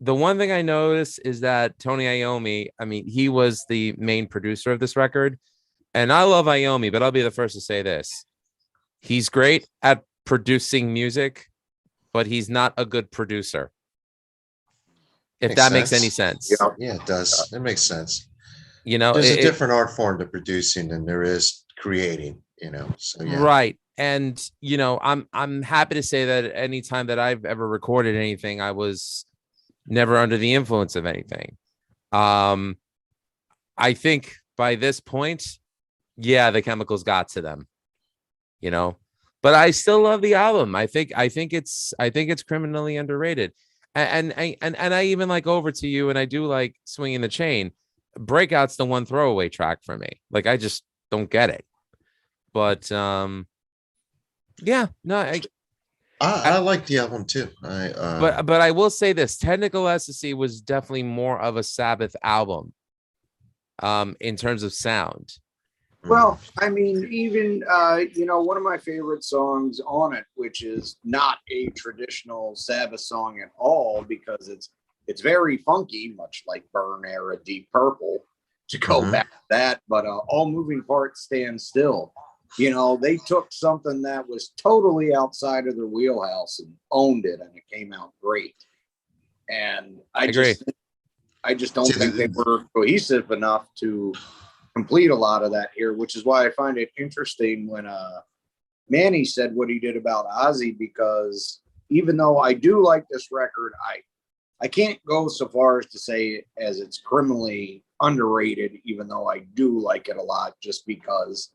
S4: The one thing I noticed is that Tony Iommi, I mean, he was the main producer of this record, and I love Iommi, but I'll be the first to say this. He's great at producing music, but he's not a good producer. If that makes any sense.
S1: Yeah, it does. It makes sense.
S4: There's
S1: a different art form to producing than there is creating, so yeah.
S4: Right. And, I'm happy to say that anytime that I've ever recorded anything, I was never under the influence of anything. I think by this point, the chemicals got to them, but I still love the album. I think it's criminally underrated. And I even like Over to You, and I do like Swinging the Chain. Breakout's the one throwaway track for me. Like, I just don't get it. But
S1: I like the album too.
S4: But I will say this: Technical Ecstasy was definitely more of a Sabbath album in terms of sound.
S2: Well, I mean, even one of my favorite songs on it, which is not a traditional Sabbath song at all, because it's very funky, much like Burn era Deep Purple, to go back to that. But All Moving Parts Stand Still. They took something that was totally outside of their wheelhouse and owned it, and it came out great. And I
S4: agree.
S2: just don't think they were cohesive enough to complete a lot of that here, which is why I find it interesting when Manny said what he did about Ozzy, because even though I do like this record, I can't go so far as to say as it's criminally underrated, even though I do like it a lot, just because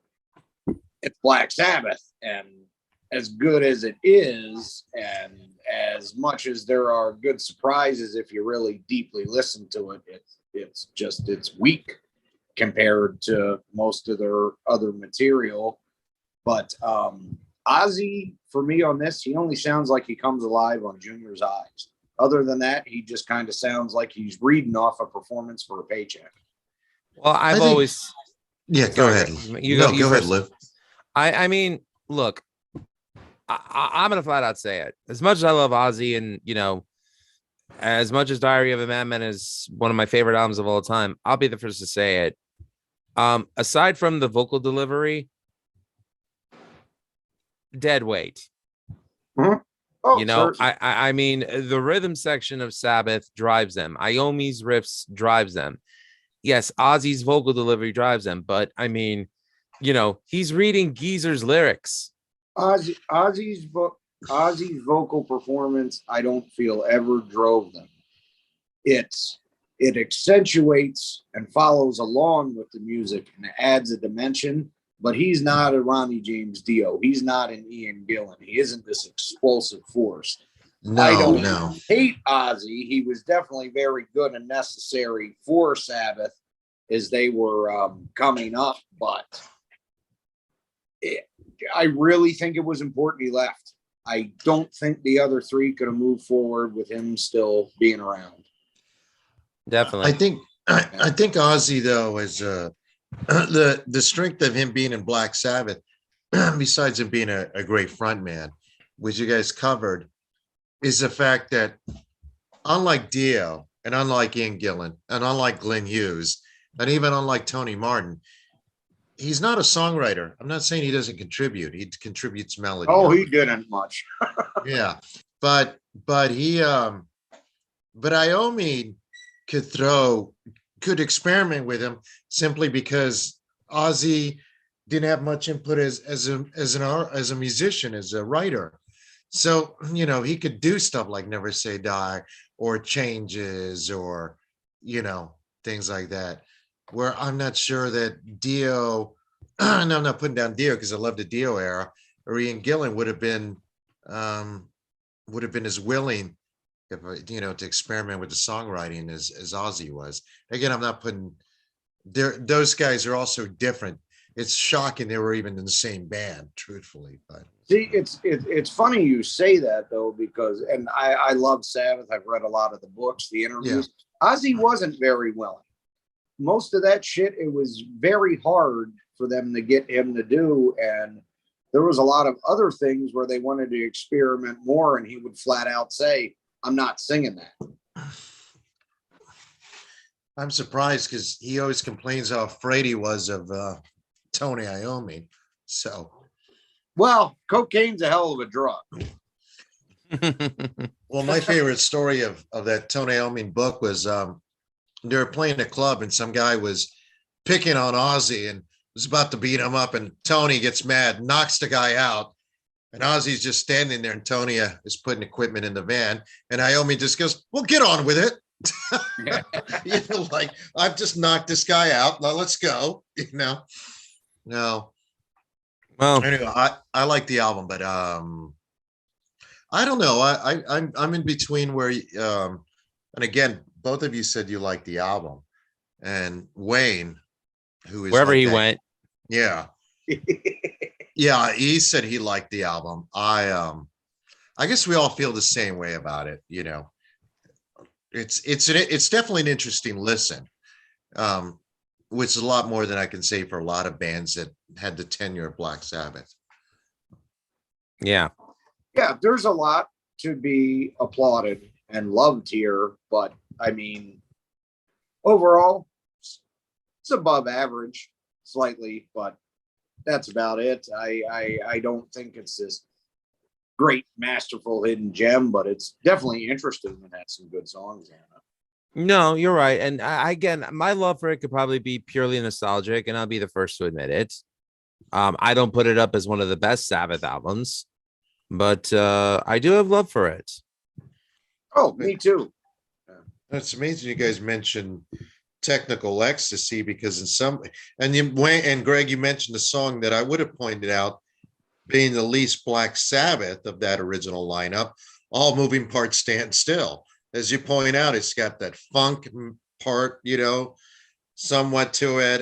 S2: it's Black Sabbath, and as good as it is, and as much as there are good surprises, if you really deeply listen to it, it's weak compared to most of their other material. But Ozzy, for me on this, he only sounds like he comes alive on Junior's eyes. Other than that, he just kind of sounds like he's reading off a performance for a paycheck.
S4: Well, I've always.
S1: Yeah, go ahead.
S4: Go
S1: ahead, Lou.
S4: I mean, look, I'm gonna flat out say it. As much as I love Ozzy, and as much as Diary of a Madman is one of my favorite albums of all time, I'll be the first to say it. Aside from the vocal delivery, dead weight.
S2: Mm-hmm. Oh,
S4: I mean, the rhythm section of Sabbath drives them. Iommi's riffs drives them. Yes, Ozzy's vocal delivery drives them, but I mean, he's reading Geezer's lyrics.
S2: Ozzy's vocal performance, I don't feel ever drove them. It accentuates and follows along with the music and adds a dimension, but he's not a Ronnie James Dio. He's not an Ian Gillan. He isn't this explosive force. I don't hate Ozzy. He was definitely very good and necessary for Sabbath as they were coming up, but I really think it was important he left. I don't think the other three could have moved forward with him still being around.
S4: Definitely.
S1: I think Ozzy, though, is the strength of him being in Black Sabbath, besides him being a great frontman, which you guys covered, is the fact that unlike Dio and unlike Ian Gillan and unlike Glenn Hughes and even unlike Tony Martin, he's not a songwriter. I'm not saying he doesn't contribute. He contributes melody.
S2: Oh, he didn't much.
S1: Yeah, but Iommi could experiment with him simply because Ozzy didn't have much input as a musician, as a writer. So, he could do stuff like Never Say Die or Changes or, things like that, where I'm not sure that Dio, and I'm not putting down Dio because I love the Dio era, or Ian Gillan would have been as willing, to experiment with the songwriting as Ozzy was. Again, I'm not putting those guys are also different. It's shocking they were even in the same band, truthfully. But
S2: see, it's funny you say that though, because I love Sabbath. I've read a lot of the books, the interviews. Yeah. Ozzy wasn't very willing. Most of that shit, it was very hard for them to get him to do, and there was a lot of other things where they wanted to experiment more, and he would flat out say, "I'm not singing that."
S1: I'm surprised because he always complains how afraid he was of Tony Iommi. So,
S2: well, cocaine's a hell of a drug.
S1: Well, my favorite story of that Tony Iommi book was they were playing a club and some guy was picking on Ozzy and was about to beat him up, and Tony gets mad, knocks the guy out, and Ozzy's just standing there, and Tony is putting equipment in the van, and Iommi just goes, "Well, get on with it." Like, I've just knocked this guy out. Now let's go. No. Well, anyway, I like the album, but I don't know. I'm in between where and again, both of you said you like the album, and Wayne, who is
S4: wherever he went,
S1: yeah, yeah, he said he liked the album. I guess we all feel the same way about it. It's definitely an interesting listen. which is a lot more than I can say for a lot of bands that had the tenure of Black Sabbath.
S4: Yeah.
S2: Yeah, there's a lot to be applauded and loved here, but I mean, overall, it's above average slightly, but that's about it. I don't think it's this great, masterful hidden gem, but it's definitely interesting and has some good songs in it.
S4: No, you're right. And again, my love for it could probably be purely nostalgic, and I'll be the first to admit it. I don't put it up as one of the best Sabbath albums, but I do have love for it.
S2: Oh, me too.
S1: It's amazing you guys mentioned Technical Ecstasy, because in some, and Greg, you mentioned the song that I would have pointed out being the least Black Sabbath of that original lineup, All Moving Parts Stand Still. As you point out, it's got that funk part, somewhat to it,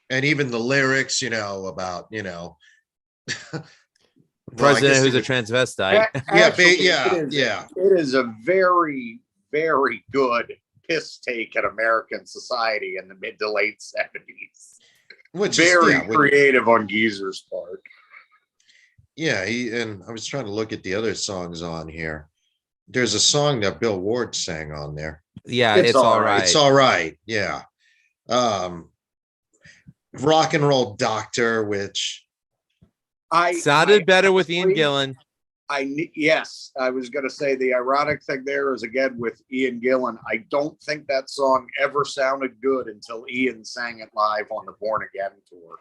S1: and even the lyrics, about,
S4: President who's a transvestite.
S2: It is a very, very good piss take at American society in the mid to late 70s. Which very is creative on Geezer's part.
S1: Yeah, and I was trying to look at the other songs on here. There's a song that Bill Ward sang on there.
S4: Yeah, it's all right.
S1: It's all right. Yeah. Rock and Roll Doctor, which
S4: sounded better with Ian Gillan.
S2: Yes, I was going to say the ironic thing there is, again, with Ian Gillan, I don't think that song ever sounded good until Ian sang it live on the Born Again tour.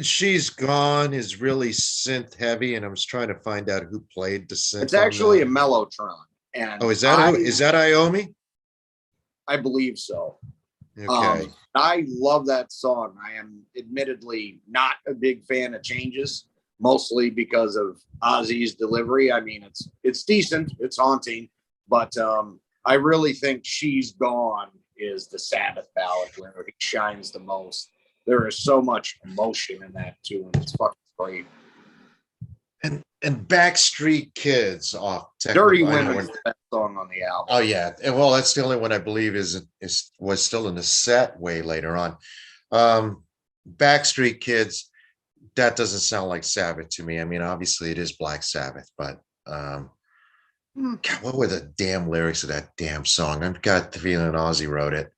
S1: She's Gone is really synth heavy, and I was trying to find out who played the synth.
S2: It's actually a Mellotron. And
S1: is that Iommi?
S2: I believe so.
S1: Okay.
S2: I love that song. I am admittedly not a big fan of Changes, mostly because of Ozzy's delivery. I mean, it's decent, it's haunting, but I really think She's Gone is the Sabbath ballad where it shines the most. There is so much emotion in that tune. It's fucking great.
S1: And Backstreet Kids off
S2: Dirty Women is the best song on the album.
S1: Oh yeah, well, that's the only one I believe was still in the set way later on. Backstreet Kids, that doesn't sound like Sabbath to me. I mean, obviously it is Black Sabbath, but God, what were the damn lyrics of that damn song? I've got the feeling Ozzy wrote it.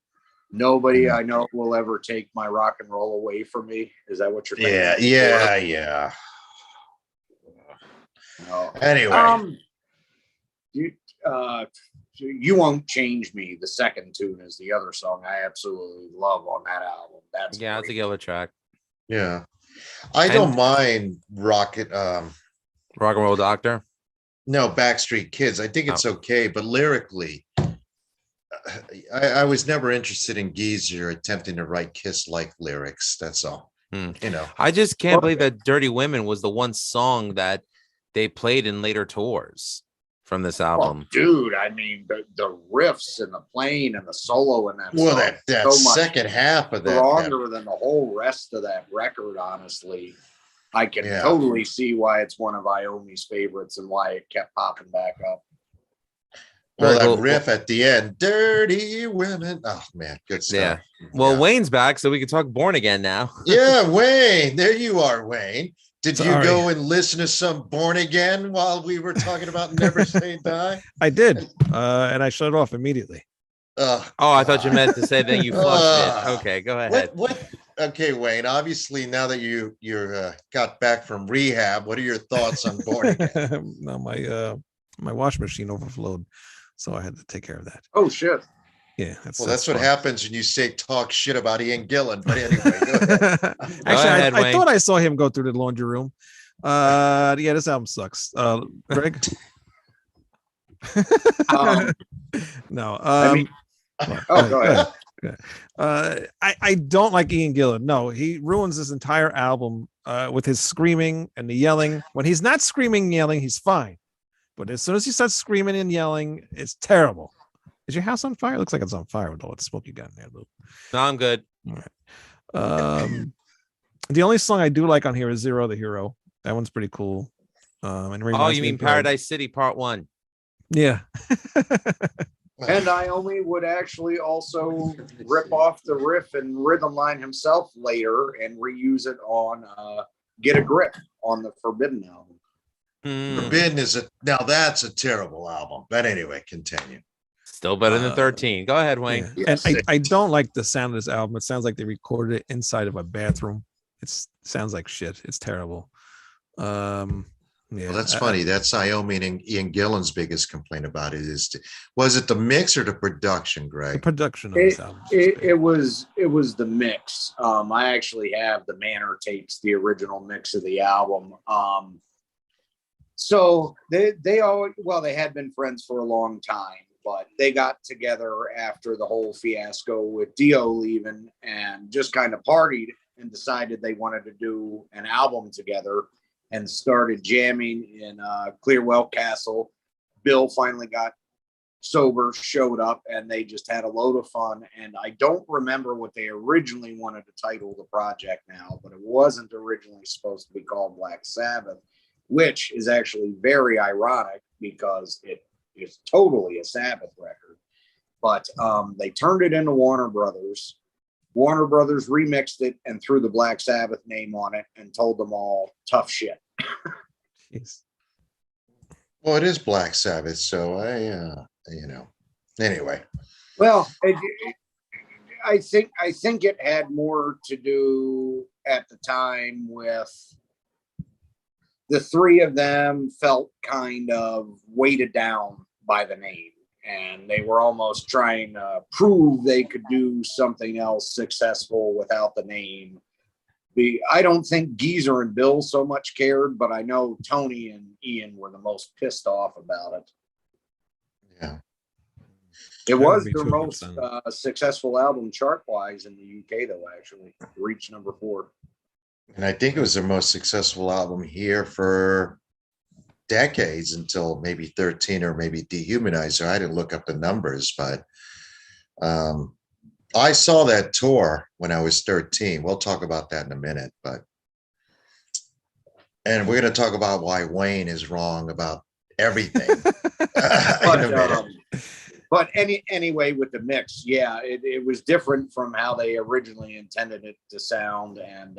S2: Nobody I know will ever take my rock and roll away from me. Is that what you're thinking?
S1: Yeah.
S2: No.
S1: Anyway,
S2: you Won't Change Me. The second tune is the other song I absolutely love on that album. That's
S4: a killer track.
S1: Yeah, I don't mind Rock and
S4: Roll Doctor.
S1: No, Backstreet Kids. I think it's okay, but lyrically, I was never interested in Geezer attempting to write Kiss-like lyrics. That's all.
S4: I just can't believe that Dirty Women was the one song that they played in later tours from this album.
S2: Dude, I mean, the riffs and the playing and the solo in that
S1: well,
S2: song,
S1: that so second half of that
S2: stronger than the whole rest of that record, honestly. I can totally see why it's one of Iommi's favorites and why it kept popping back up.
S1: Well, that riff at the end, Dirty Women. Oh, man, good stuff.
S4: Yeah. Well, Wayne's back, so we can talk Born Again now.
S1: Yeah, Wayne. There you are, Wayne. Did you go and listen to some Born Again while we were talking about Never Say Die?
S3: I did, and I shut it off immediately.
S4: I thought you meant to say that you flushed it. Okay, go ahead.
S1: What? Okay, Wayne. Obviously, now that you're got back from rehab, what are your thoughts on Born Again?
S3: No, my wash machine overflowed, so I had to take care of that.
S2: Oh shit!
S3: Yeah,
S1: that's what happens when you say talk shit about Ian Gillan. But anyway, go ahead.
S3: Actually, I thought I saw him go through the laundry room. Yeah, this album sucks. Greg? No.
S2: Go ahead.
S3: I don't like Ian Gillan. No, he ruins this entire album with his screaming and the yelling. When he's not screaming and yelling, he's fine. But as soon as he starts screaming and yelling, it's terrible. Is your house on fire? It looks like it's on fire with all that smoke you got in there, Lou.
S4: No, I'm good.
S3: All right. The only song I do like on here is Zero the Hero. That one's pretty cool. And
S4: you mean Paradise City Part 1?
S3: Yeah.
S2: And Iommi would actually also rip off the riff and rhythm line himself later and reuse it on Get a Grip on the Forbidden album.
S1: Forbidden now that's a terrible album. But anyway, continue.
S4: Still better than 13. Go ahead, Wayne.
S3: Yeah. Yes. And I don't like the sound of this album. It sounds like they recorded it inside of a bathroom. It sounds like shit. It's terrible. Yeah,
S1: well, that's funny. That's Iommi and Ian Gillan's biggest complaint about it was it the mix or the production, Greg?
S3: The production of this album.
S2: It was the mix. I actually have the Manor tapes, the original mix of the album. So they had been friends for a long time, but they got together after the whole fiasco with Dio leaving and just kind of partied and decided they wanted to do an album together. And started jamming in Clearwell Castle. Bill finally got sober, showed up, and they just had a load of fun. And I don't remember what they originally wanted to title the project now, but it wasn't originally supposed to be called Black Sabbath, which is actually very ironic because it is totally a Sabbath record. But they turned it into Warner Brothers. Warner Brothers remixed it and threw the Black Sabbath name on it and told them all tough shit.
S1: Well, it is Black Sabbath, so anyway.
S2: Well, I think it had more to do at the time with the three of them felt kind of weighted down by the name. And they were almost trying to prove they could do something else successful without the name. I don't think Geezer and Bill so much cared, but I know Tony and Ian were the most pissed off about it.
S1: Yeah.
S2: It was their most successful album chart-wise in the UK, though, actually. Reached number 4.
S1: And I think it was their most successful album here for decades until maybe 13 or maybe Dehumanizer. I didn't look up the numbers, but I saw that tour when I was 13. We'll talk about that in a minute, and we're going to talk about why Wayne is wrong about everything.
S2: But anyway, with the mix, yeah, it was different from how they originally intended it to sound, and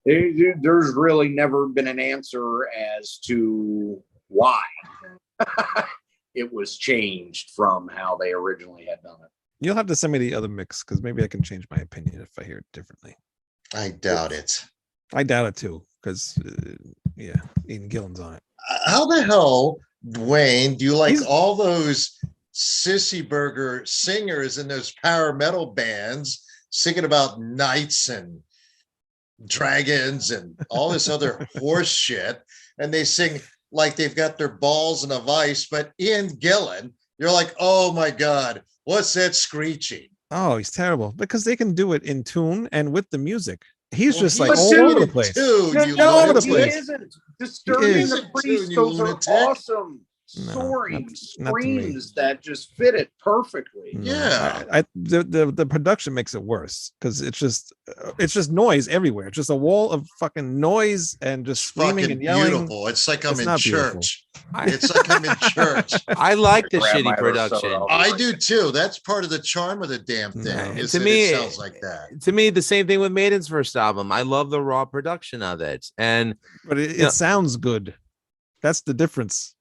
S2: there's really never been an answer as to why it was changed from how they originally had done it.
S3: You'll have to send me the other mix because maybe I can change my opinion if I hear it differently.
S1: I doubt it.
S3: I doubt it too because, Ian Gillan's on it.
S1: How the hell, Wayne, do you like all those sissy burger singers in those power metal bands singing about knights and dragons and all this other horse shit, and they sing like they've got their balls in a vice, but Ian Gillan, you're like, oh my God, what's that screeching?
S3: Oh, he's terrible because they can do it in tune and with the music. He's just like all over the place.
S2: All over the place. He isn't. Disturbing the Priest, those are awesome soaring screams that just fit it perfectly.
S1: Yeah,
S3: the production makes it worse because it's just noise everywhere. It's just a wall of fucking noise and just screaming and yelling.
S1: Beautiful. It's like I'm in church. It's like I'm in church.
S4: I like the shitty production.
S1: I do too. That's part of the charm of the damn thing.
S4: To me,
S1: it sounds like that.
S4: To me, the same thing with Maiden's first album. I love the raw production of it,
S3: but it sounds good. That's the difference.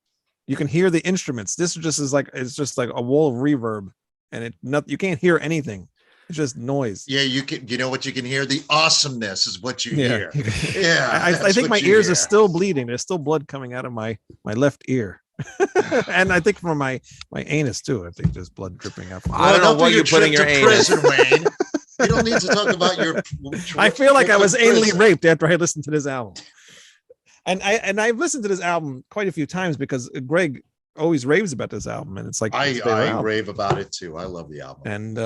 S3: You can hear the instruments. This it's just like a wall of reverb, and you can't hear anything. It's just noise.
S1: Yeah, you can. You know what you can hear? The awesomeness is what you hear. Yeah,
S3: I think my ears are still bleeding. There's still blood coming out of my left ear, and I think from my anus too. I think there's blood dripping out.
S4: I don't know what you're putting your anus.
S1: Prison, Wayne. You don't need to talk about your.
S3: I feel like I was anally raped after I listened to this album. And I've listened to this album quite a few times because Greg always raves about this album, and it's like
S1: I rave about it too. I love the album,
S3: and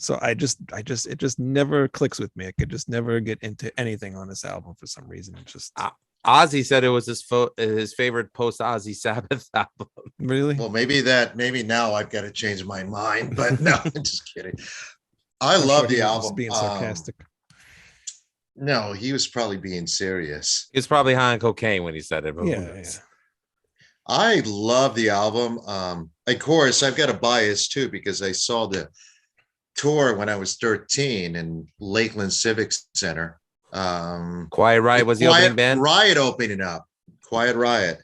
S3: so it just never clicks with me. I could just never get into anything on this album for some reason. It's just
S4: Ozzy said it was his favorite post Ozzy Sabbath album.
S3: Really?
S1: Well, maybe now I've got to change my mind, but no, I'm just kidding. I'm love the album.
S3: Being sarcastic.
S1: No, he was probably being serious.
S4: He was probably high on cocaine when he said it.
S3: Yeah.
S1: I love the album. of course, I've got a bias too because I saw the tour when I was 13 in Lakeland Civic Center.
S4: Quiet Riot was the opening band.
S1: Riot opening up. Quiet Riot.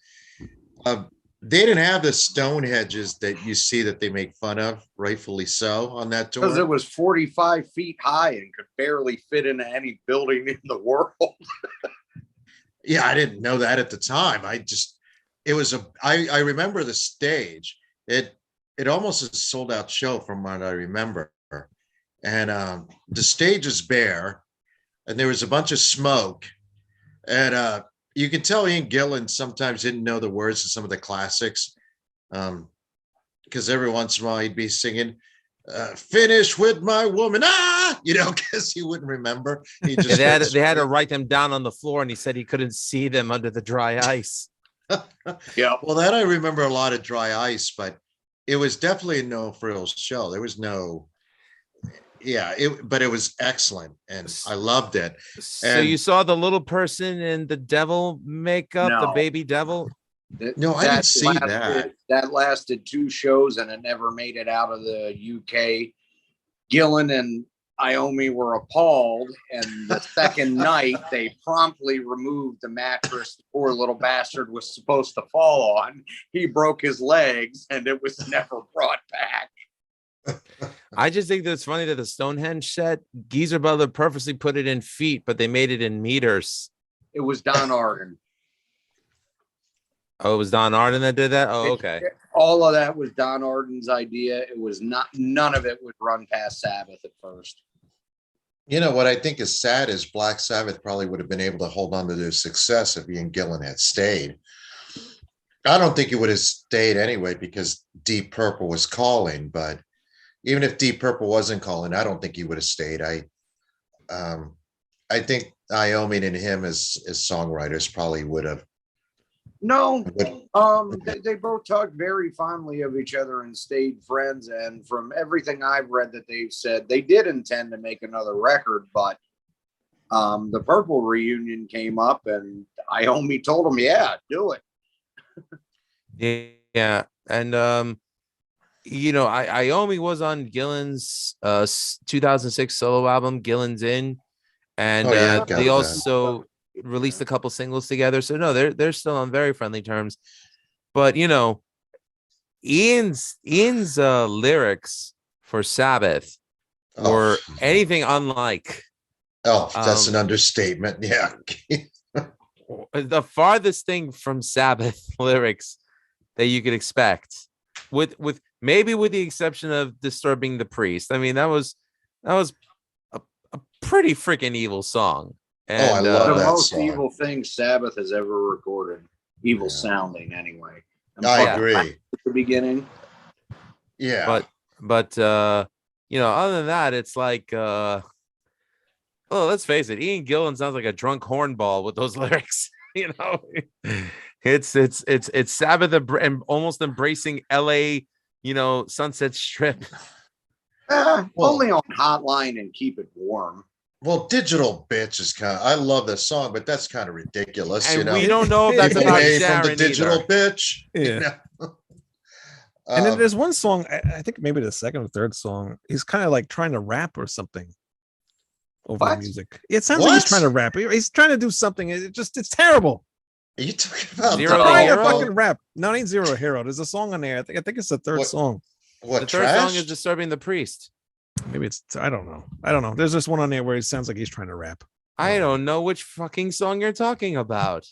S1: They didn't have the stone hedges that you see that they make fun of, rightfully so, on that tour.
S2: Because it was 45 feet high and could barely fit into any building in the world.
S1: Yeah, I didn't know that at the time. I remember the stage. It almost is a sold out show from what I remember. And the stage is bare and there was a bunch of smoke. And you can tell Ian Gillan sometimes didn't know the words to some of the classics. Because every once in a while he'd be singing, finish with my woman, because he wouldn't remember. He just
S4: they had to write them down on the floor, and he said he couldn't see them under the dry ice.
S2: Yeah.
S1: Well, that I remember a lot of dry ice, but it was definitely a no frills show. There was no, but it was excellent, and I loved it.
S4: So you saw the little person in the devil makeup, the baby devil?
S1: No, I didn't see that.
S2: That lasted 2 shows and it never made it out of the UK. Gillan and Iommi were appalled, and the second night they promptly removed the mattress the poor little bastard was supposed to fall on. He broke his legs and it was never brought back.
S4: I just think that it's funny that the Stonehenge set, Geezer Butler purposely put it in feet, but they made it in meters.
S2: It was Don Arden.
S4: Oh, it was Don Arden that did that? Oh, okay.
S2: All of that was Don Arden's idea. It was none of it would run past Sabbath at first.
S1: You know, what I think is sad is Black Sabbath probably would have been able to hold on to their success if Ian Gillan had stayed. I don't think he would have stayed anyway because Deep Purple was calling, but even if Deep Purple wasn't calling, I don't think he would have stayed. I think Iommi and him as songwriters probably would have.
S2: No, they both talked very fondly of each other and stayed friends. And from everything I've read that they've said, they did intend to make another record, but the Purple reunion came up and Iommi told him, yeah, do it.
S4: Yeah. And, Iommi was on Gillan's 2006 solo album, Gillan's In. And they also released a couple singles together. So no, they're still on very friendly terms. But Ian's lyrics for Sabbath were anything unlike.
S1: Oh, that's an understatement. Yeah.
S4: The farthest thing from Sabbath lyrics that you could expect, with maybe with the exception of Disturbing the Priest. I mean, that was a pretty freaking evil song. And,
S1: I love
S2: the
S1: that
S2: most
S1: song.
S2: evil thing Sabbath has ever recorded. Evil sounding, anyway.
S1: I agree.
S2: At the beginning.
S1: Yeah.
S4: But other than that, it's like let's face it, Ian Gillan sounds like a drunk hornball with those lyrics. It's Sabbath and almost embracing LA, Sunset Strip.
S2: Only on Hotline and Keep It Warm.
S1: Well, Digital Bitch is I love this song, but that's kind of ridiculous.
S4: And we don't know if that's
S1: Keep
S4: about
S1: away
S4: Sharon
S1: from the Digital
S4: either.
S1: Bitch.
S3: Yeah. And then there's one song, I think maybe the second or third song, he's kind of like trying to rap or something over the music. It sounds like he's trying to rap. He's trying to do something. It's terrible.
S1: Are you talking about
S4: Zero
S3: trying to
S4: Hero?
S3: fucking rap? No, it ain't Zero Hero. There's a song on there. I think it's the third song.
S1: What
S4: The third song is Disturbing the Priest.
S3: Maybe it's I don't know. There's this one on there where it sounds like he's trying to rap.
S4: I don't know which fucking song you're talking about.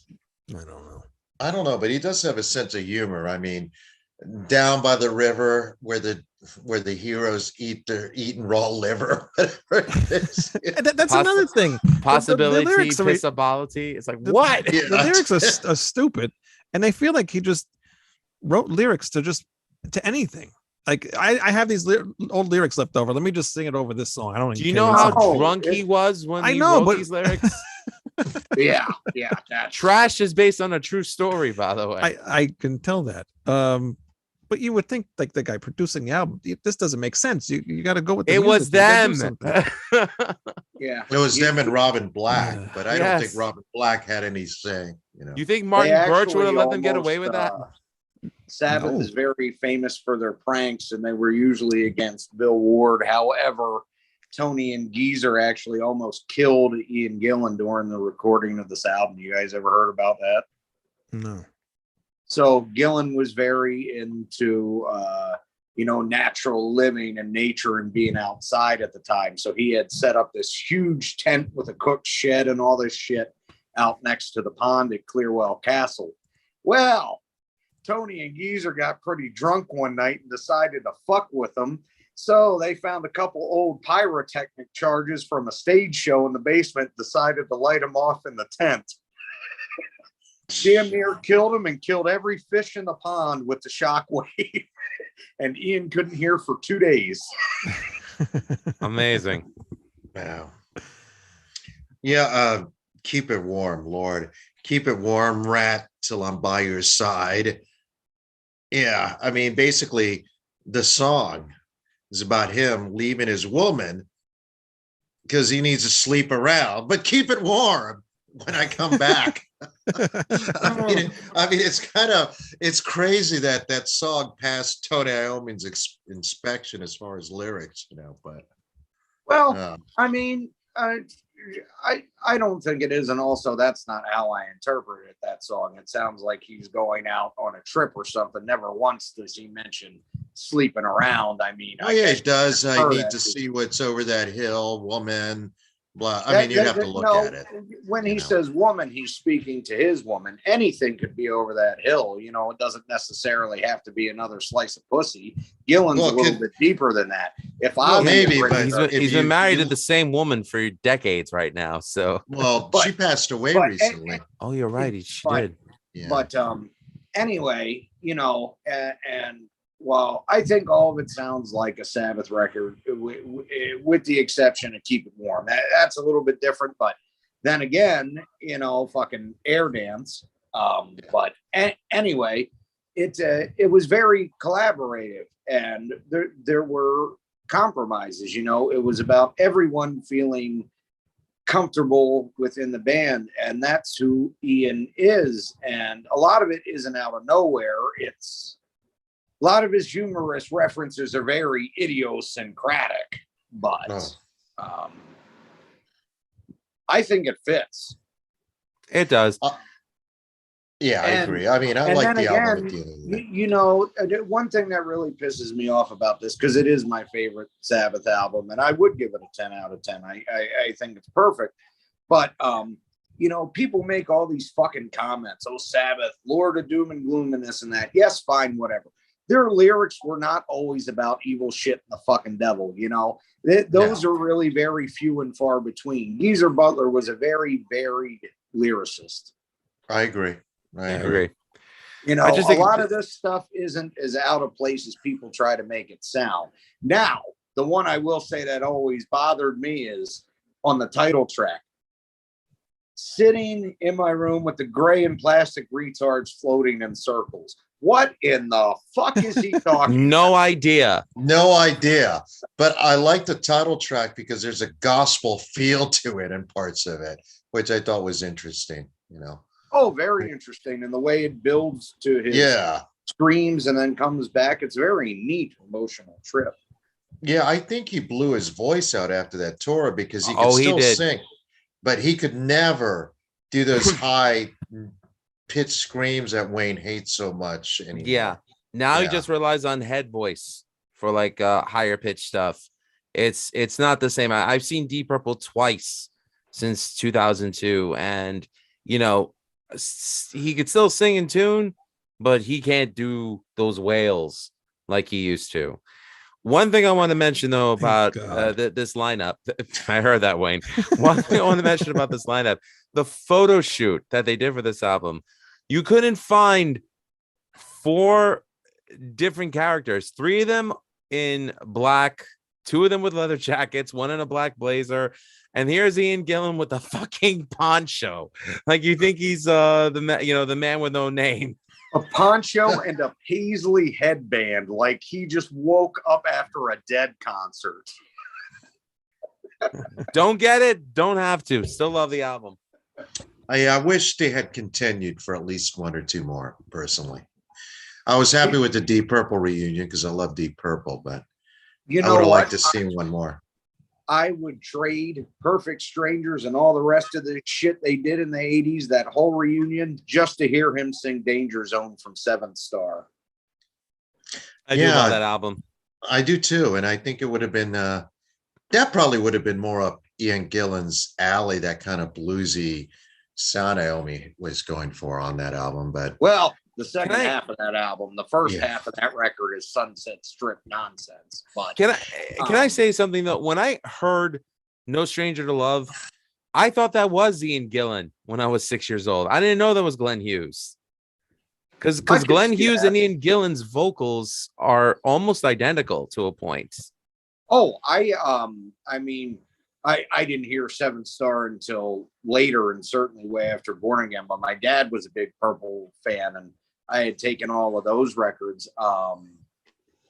S1: I don't know, but he does have a sense of humor. I mean, Down by the River, where the heroes eating raw liver. That's
S3: another thing.
S4: Possibility,
S3: the lyrics are,
S4: possibility. It's like what?
S3: The lyrics are stupid, and they feel like he just wrote lyrics to anything. Like I have these old lyrics left over. Let me just sing it over this song. I don't.
S4: Do you know how drunk he was when he wrote these lyrics?
S2: Yeah.
S4: Trash is based on a true story, by the way.
S3: I can tell that. But you would think like the guy producing the album, this doesn't make sense. You got to go with the
S4: it
S3: music.
S4: was them.
S2: Yeah,
S1: it was them and Robin Black, but I don't think Robin Black had any say.
S4: You think Martin Birch would have let them get away with that?
S2: Sabbath
S3: No.
S2: is very famous for their pranks, and they were usually against Bill Ward. However, Tony and Geezer actually almost killed Ian Gillan during the recording of this album. You guys ever heard about that?
S3: No.
S2: So Gillan was very into, natural living and nature and being outside at the time. So he had set up this huge tent with a cook shed and all this shit out next to the pond at Clearwell Castle. Well, Tony and Geezer got pretty drunk one night and decided to fuck with them. So they found a couple old pyrotechnic charges from a stage show in the basement, decided to light them off in the tent. Damn near killed him and killed every fish in the pond with the shockwave. And Ian couldn't hear for 2 days.
S4: Amazing.
S1: Wow. Yeah, keep it warm, Lord. Keep it warm, rat, till I'm by your side. Yeah, I mean, basically, the song is about him leaving his woman because he needs to sleep around, but keep it warm when I come back. I mean, it's crazy that that song passed Tony Iommi's inspection as far as lyrics, but.
S2: Well, I mean, I don't think it is, and also that's not how I interpret it. That song, it sounds like he's going out on a trip or something. Never once does he mention sleeping around. I mean,
S1: Oh yeah, it does. I need to see what's over that hill, woman. Blah. I mean, you'd have to look at it.
S2: When he says woman, he's speaking to his woman. Anything could be over that hill. It doesn't necessarily have to be another slice of pussy. Gillen's a little bit deeper than that. If I
S1: maybe, but
S4: he's been married to the same woman for decades right now. So
S1: she passed away recently.
S4: Oh, you're right. She did.
S1: Yeah.
S2: But anyway, and well, I think all of it sounds like a Sabbath record, with the exception of "Keep It Warm." That's a little bit different, but then again, fucking Air Dance. But anyway, it was very collaborative, and there were compromises. It was about everyone feeling comfortable within the band, and that's who Ian is. And a lot of it isn't out of nowhere. It's a lot of his humorous references are very idiosyncratic, but I think it fits.
S4: It does.
S1: Yeah, I agree. I mean, I like the album.
S2: One thing that really pisses me off about this, because it is my favorite Sabbath album, and I would give it a 10 out of 10. I think it's perfect. But, people make all these fucking comments. Oh, Sabbath, Lord of Doom and Gloom and this and that. Yes, fine, whatever. Their lyrics were not always about evil shit and the fucking devil, Those are really very few and far between. Geezer Butler was a very varied lyricist.
S1: I agree.
S4: I agree.
S2: A lot of this stuff isn't as out of place as people try to make it sound. Now, the one I will say that always bothered me is on the title track. Sitting in my room with the gray and plastic retards floating in circles. What in the fuck is he talking
S4: No idea.
S1: No idea. But I like the title track because there's a gospel feel to it in parts of it, which I thought was interesting,
S2: Oh, very interesting. And the way it builds to his screams and then comes back. It's a very neat emotional trip.
S1: Yeah, I think he blew his voice out after that tour because he could still sing, but he could never do those high pitch screams that Wayne hates so much anymore.
S4: Yeah. Now he just relies on head voice for like higher pitch stuff. It's not the same. I've seen Deep Purple twice since 2002, and he could still sing in tune, but he can't do those wails like he used to. One thing I want to mention, though, about this lineup, I heard that, Wayne. One thing I want to mention about this lineup, the photo shoot that they did for this album, you couldn't find 4 different characters, 3 of them in black, 2 of them with leather jackets, 1 in a black blazer. And here's Ian Gillan with a fucking poncho. Like, you think he's the man with no name.
S2: A poncho and a paisley headband, like he just woke up after a Dead concert.
S4: Don't get it. Don't have to. Still love the album.
S1: I wish they had continued for at least 1 or 2 more, personally. I was happy with the Deep Purple reunion because I love Deep Purple, but
S2: You
S1: I
S2: know
S1: would have
S2: what?
S1: liked to see one more.
S2: I would trade Perfect Strangers and all the rest of the shit they did in the 80s, that whole reunion, just to hear him sing Danger Zone from Seventh Star.
S4: I do love that album.
S1: I do too. And I think it would have been, that probably would have been more up Ian Gillan's alley, that kind of bluesy sound Naomi was going for on that album. But
S2: well, the second half of that album, the first half of that record is Sunset Strip nonsense. But
S4: can I say something though? When I heard No Stranger to Love, I thought that was Ian Gillan when I was 6 years old. I didn't know that was Glenn Hughes. Because Glenn Hughes and Ian Gillan's vocals are almost identical to a point.
S2: Oh, I mean, I didn't hear Seventh Star until later, and certainly way after Born Again. But my dad was a big Purple fan, and I had taken all of those records.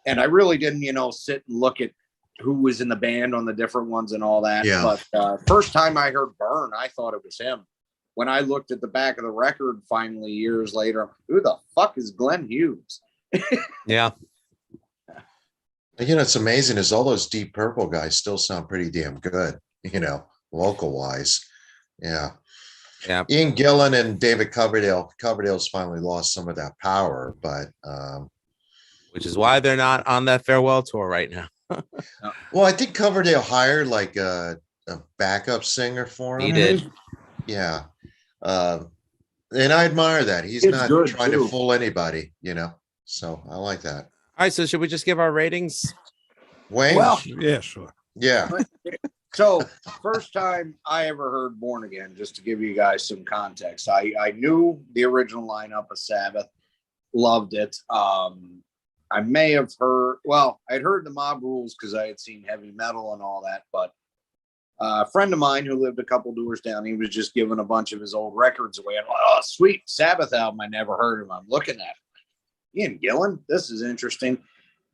S2: And I really didn't, sit and look at who was in the band on the different ones and all that.
S1: Yeah.
S2: But first time I heard Burn, I thought it was him. When I looked at the back of the record finally years later, who the fuck is Glenn Hughes?
S4: Yeah.
S1: it's amazing is all those Deep Purple guys still sound pretty damn good, vocal wise. Yeah.
S4: Yeah.
S1: Ian Gillan and David Coverdale's finally lost some of that power, but
S4: which is why they're not on that farewell tour right now.
S1: well, I think Coverdale hired like a backup singer for him.
S4: He did.
S1: Yeah. And I admire that. He's not trying to fool anybody, so I like that.
S4: All right, so should we just give our ratings?
S1: Wayne?
S2: Well,
S3: Yeah, sure.
S1: Yeah.
S2: So first time I ever heard Born Again, just to give you guys some context, I knew the original lineup of Sabbath, loved it. I may have heard, I'd heard the Mob Rules because I had seen heavy metal and all that, but a friend of mine who lived a couple doors down, he was just giving a bunch of his old records away. And oh, sweet Sabbath album, I never heard of him. I'm looking at it. Ian Gillan, this is interesting.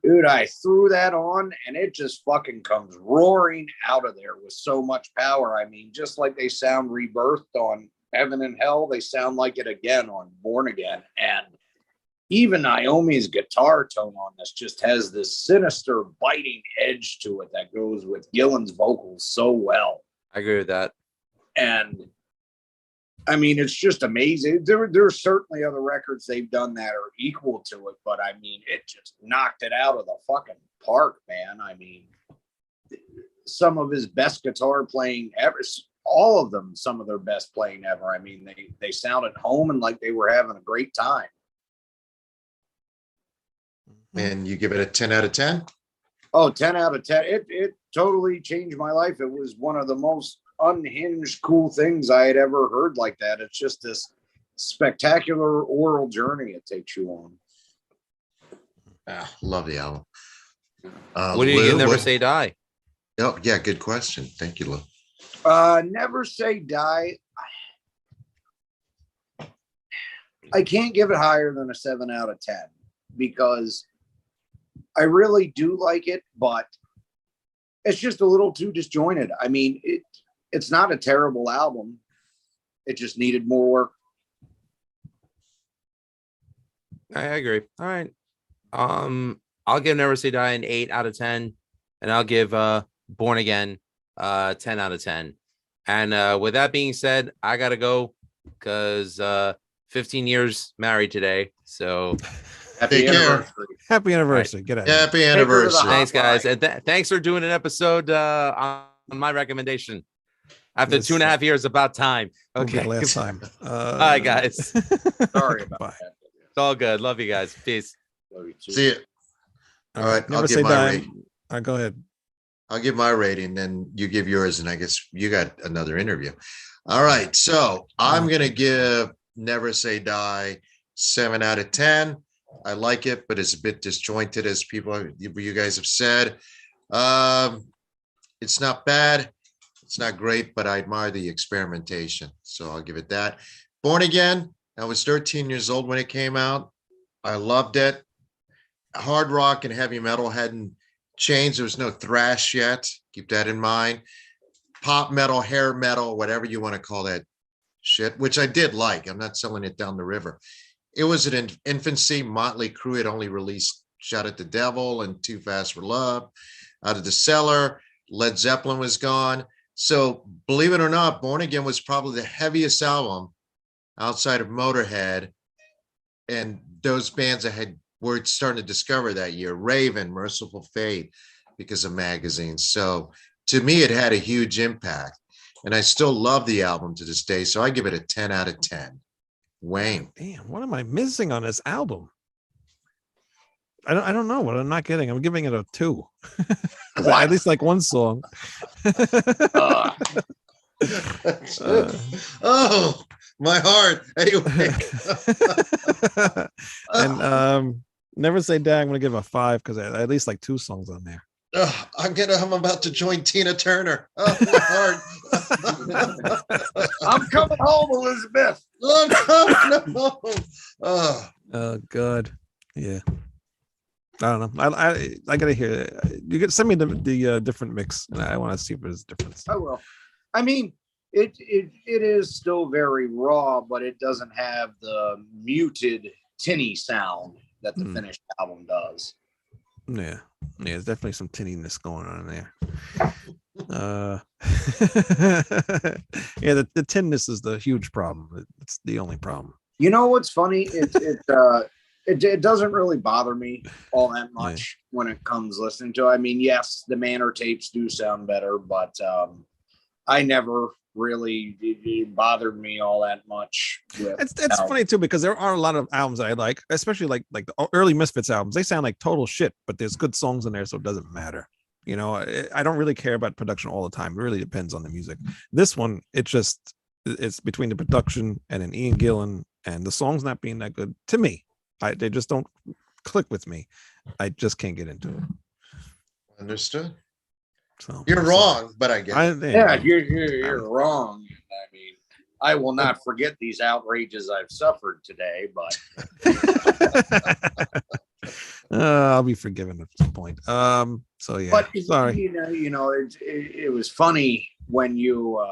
S2: Dude, I threw that on and it just fucking comes roaring out of there with so much power. I mean, just like they sound rebirthed on Heaven and Hell, they sound like it again on Born Again. And even Naomi's guitar tone on this just has this sinister, biting edge to it that goes with Gillan's vocals so well.
S4: I agree with that.
S2: And I mean, it's just amazing. There's certainly other records they've done that are equal to it, but I mean, it just knocked it out of the fucking park, man. I mean, some of his best guitar playing ever, all of them, some of their best playing ever. I mean, they sounded home and like they were having a great time.
S1: And you give it a 10 out of 10?
S2: Oh, 10 out of 10. It totally changed my life. It was one of the most unhinged, cool things I had ever heard like that. It's just this spectacular oral journey it takes you on.
S1: Love the album.
S4: What do you give Never Say Die?
S1: Oh, yeah, good question. Thank you, Lou.
S2: Never Say Die. I can't give it higher than a 7 out of 10 because I really do like it, but it's just a little too disjointed. I mean, it's not a terrible album. It just needed more work.
S4: I agree. All right. I'll give Never Say Die an 8 out of 10, and I'll give Born Again 10 out of 10. And with that being said, I gotta go because 15 years married today. So
S2: Happy anniversary.
S3: Happy anniversary. Get out.
S1: Happy anniversary.
S4: Thanks, guys. And thanks for doing an episode on my recommendation. After 2.5 years, about time. Okay.
S3: Last time.
S4: Bye, guys.
S2: Sorry about that.
S4: It's all good. Love you guys. Peace.
S2: Love you too.
S1: See you. All right.
S3: Never
S1: I'll
S3: say
S1: give my
S3: die.
S1: rating.
S3: All right, go ahead.
S1: I'll give my rating, then you give yours, and I guess you got another interview. All right. So I'm going to give Never Say Die 7 out of 10. I like it, but it's a bit disjointed, as you guys have said. It's not bad. It's not great, but I admire the experimentation. So I'll give it that. Born Again. I was 13 years old when it came out. I loved it. Hard rock and heavy metal hadn't changed. There was no thrash yet. Keep that in mind. Pop metal, hair metal, whatever you want to call that shit, which I did like. I'm not selling it down the river. it was in infancy. Motley Crue had only released Shout at the Devil and Too Fast for Love. Out of the Cellar, Led Zeppelin was gone. So believe it or not, Born Again was probably the heaviest album outside of Motorhead. And those bands that were starting to discover that year, Raven, Merciful Fate, because of magazines. So to me, it had a huge impact. And I still love the album to this day. So I give it a 10 out of 10. Wayne.
S3: Damn, what am I missing on this album? I don't know what I'm not getting. I'm giving it a 2. At least like one song.
S1: Oh, my heart. Anyway.
S3: And Never Say Die, I'm gonna give a 5 because at least like 2 songs on there.
S1: I'm about to join Tina Turner. Oh, my heart.
S2: I'm coming home, Elizabeth.
S1: Oh, no.
S3: Oh God, yeah. I don't know. I gotta hear it. You could send me the different mix, and I want to see if there's a difference.
S2: I will. I mean, it is still very raw, but it doesn't have the muted tinny sound that the finished album does.
S3: Yeah, there's definitely some tinniness going on there. Yeah, the tinness is the huge problem. It's the only problem.
S2: You know what's funny? It doesn't really bother me all that much when it comes listening to it. I mean, yes, the Manor tapes do sound better, but I never really it bothered me all that much.
S3: It's funny too, because there are a lot of albums that I like, especially like the early Misfits albums. They sound like total shit, but there's good songs in there, so it doesn't matter. You know, I don't really care about production all the time. It really depends on the music. This one, it's between the production and an Ian Gillan and the songs not being that good to me. They just don't click with me. I just can't get into it.
S1: Understood.
S3: So
S1: you're wrong, but I get it.
S2: You're wrong. I mean, I will not forget these outrages I've suffered today, but
S3: I'll be forgiven at some point. So yeah.
S2: But
S3: sorry.
S2: It was funny when you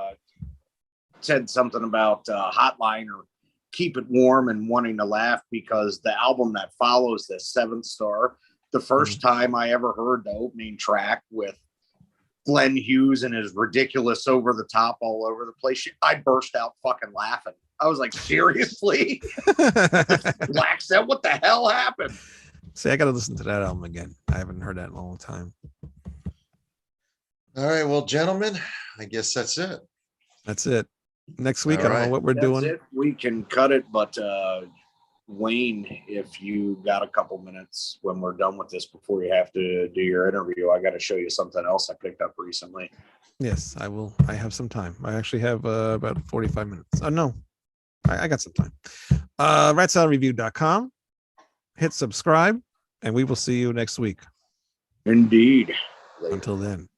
S2: said something about Hotline or Keep It Warm and Wanting to Laugh, because the album that follows this, Seventh Star, the first time I ever heard the opening track with Glenn Hughes and his ridiculous over the top all over the place, I burst out fucking laughing. I was like, seriously? Black said, what the hell happened?
S3: See, I gotta listen to that album again. I haven't heard that in a long time.
S1: All right, well, gentlemen, I guess that's it.
S3: That's it. Next week, I don't know what we're doing.
S2: It. We can cut it, but Wayne, if you got a couple minutes when we're done with this before you have to do your interview, I got to show you something else I picked up recently.
S3: Yes, I will. I have some time. I actually have about 45 minutes. Oh, no, I got some time. RatSaladReview.com. Hit subscribe, and we will see you next week.
S2: Indeed.
S3: Until then,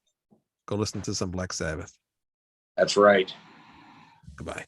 S3: go listen to some Black Sabbath.
S2: That's right.
S3: Goodbye.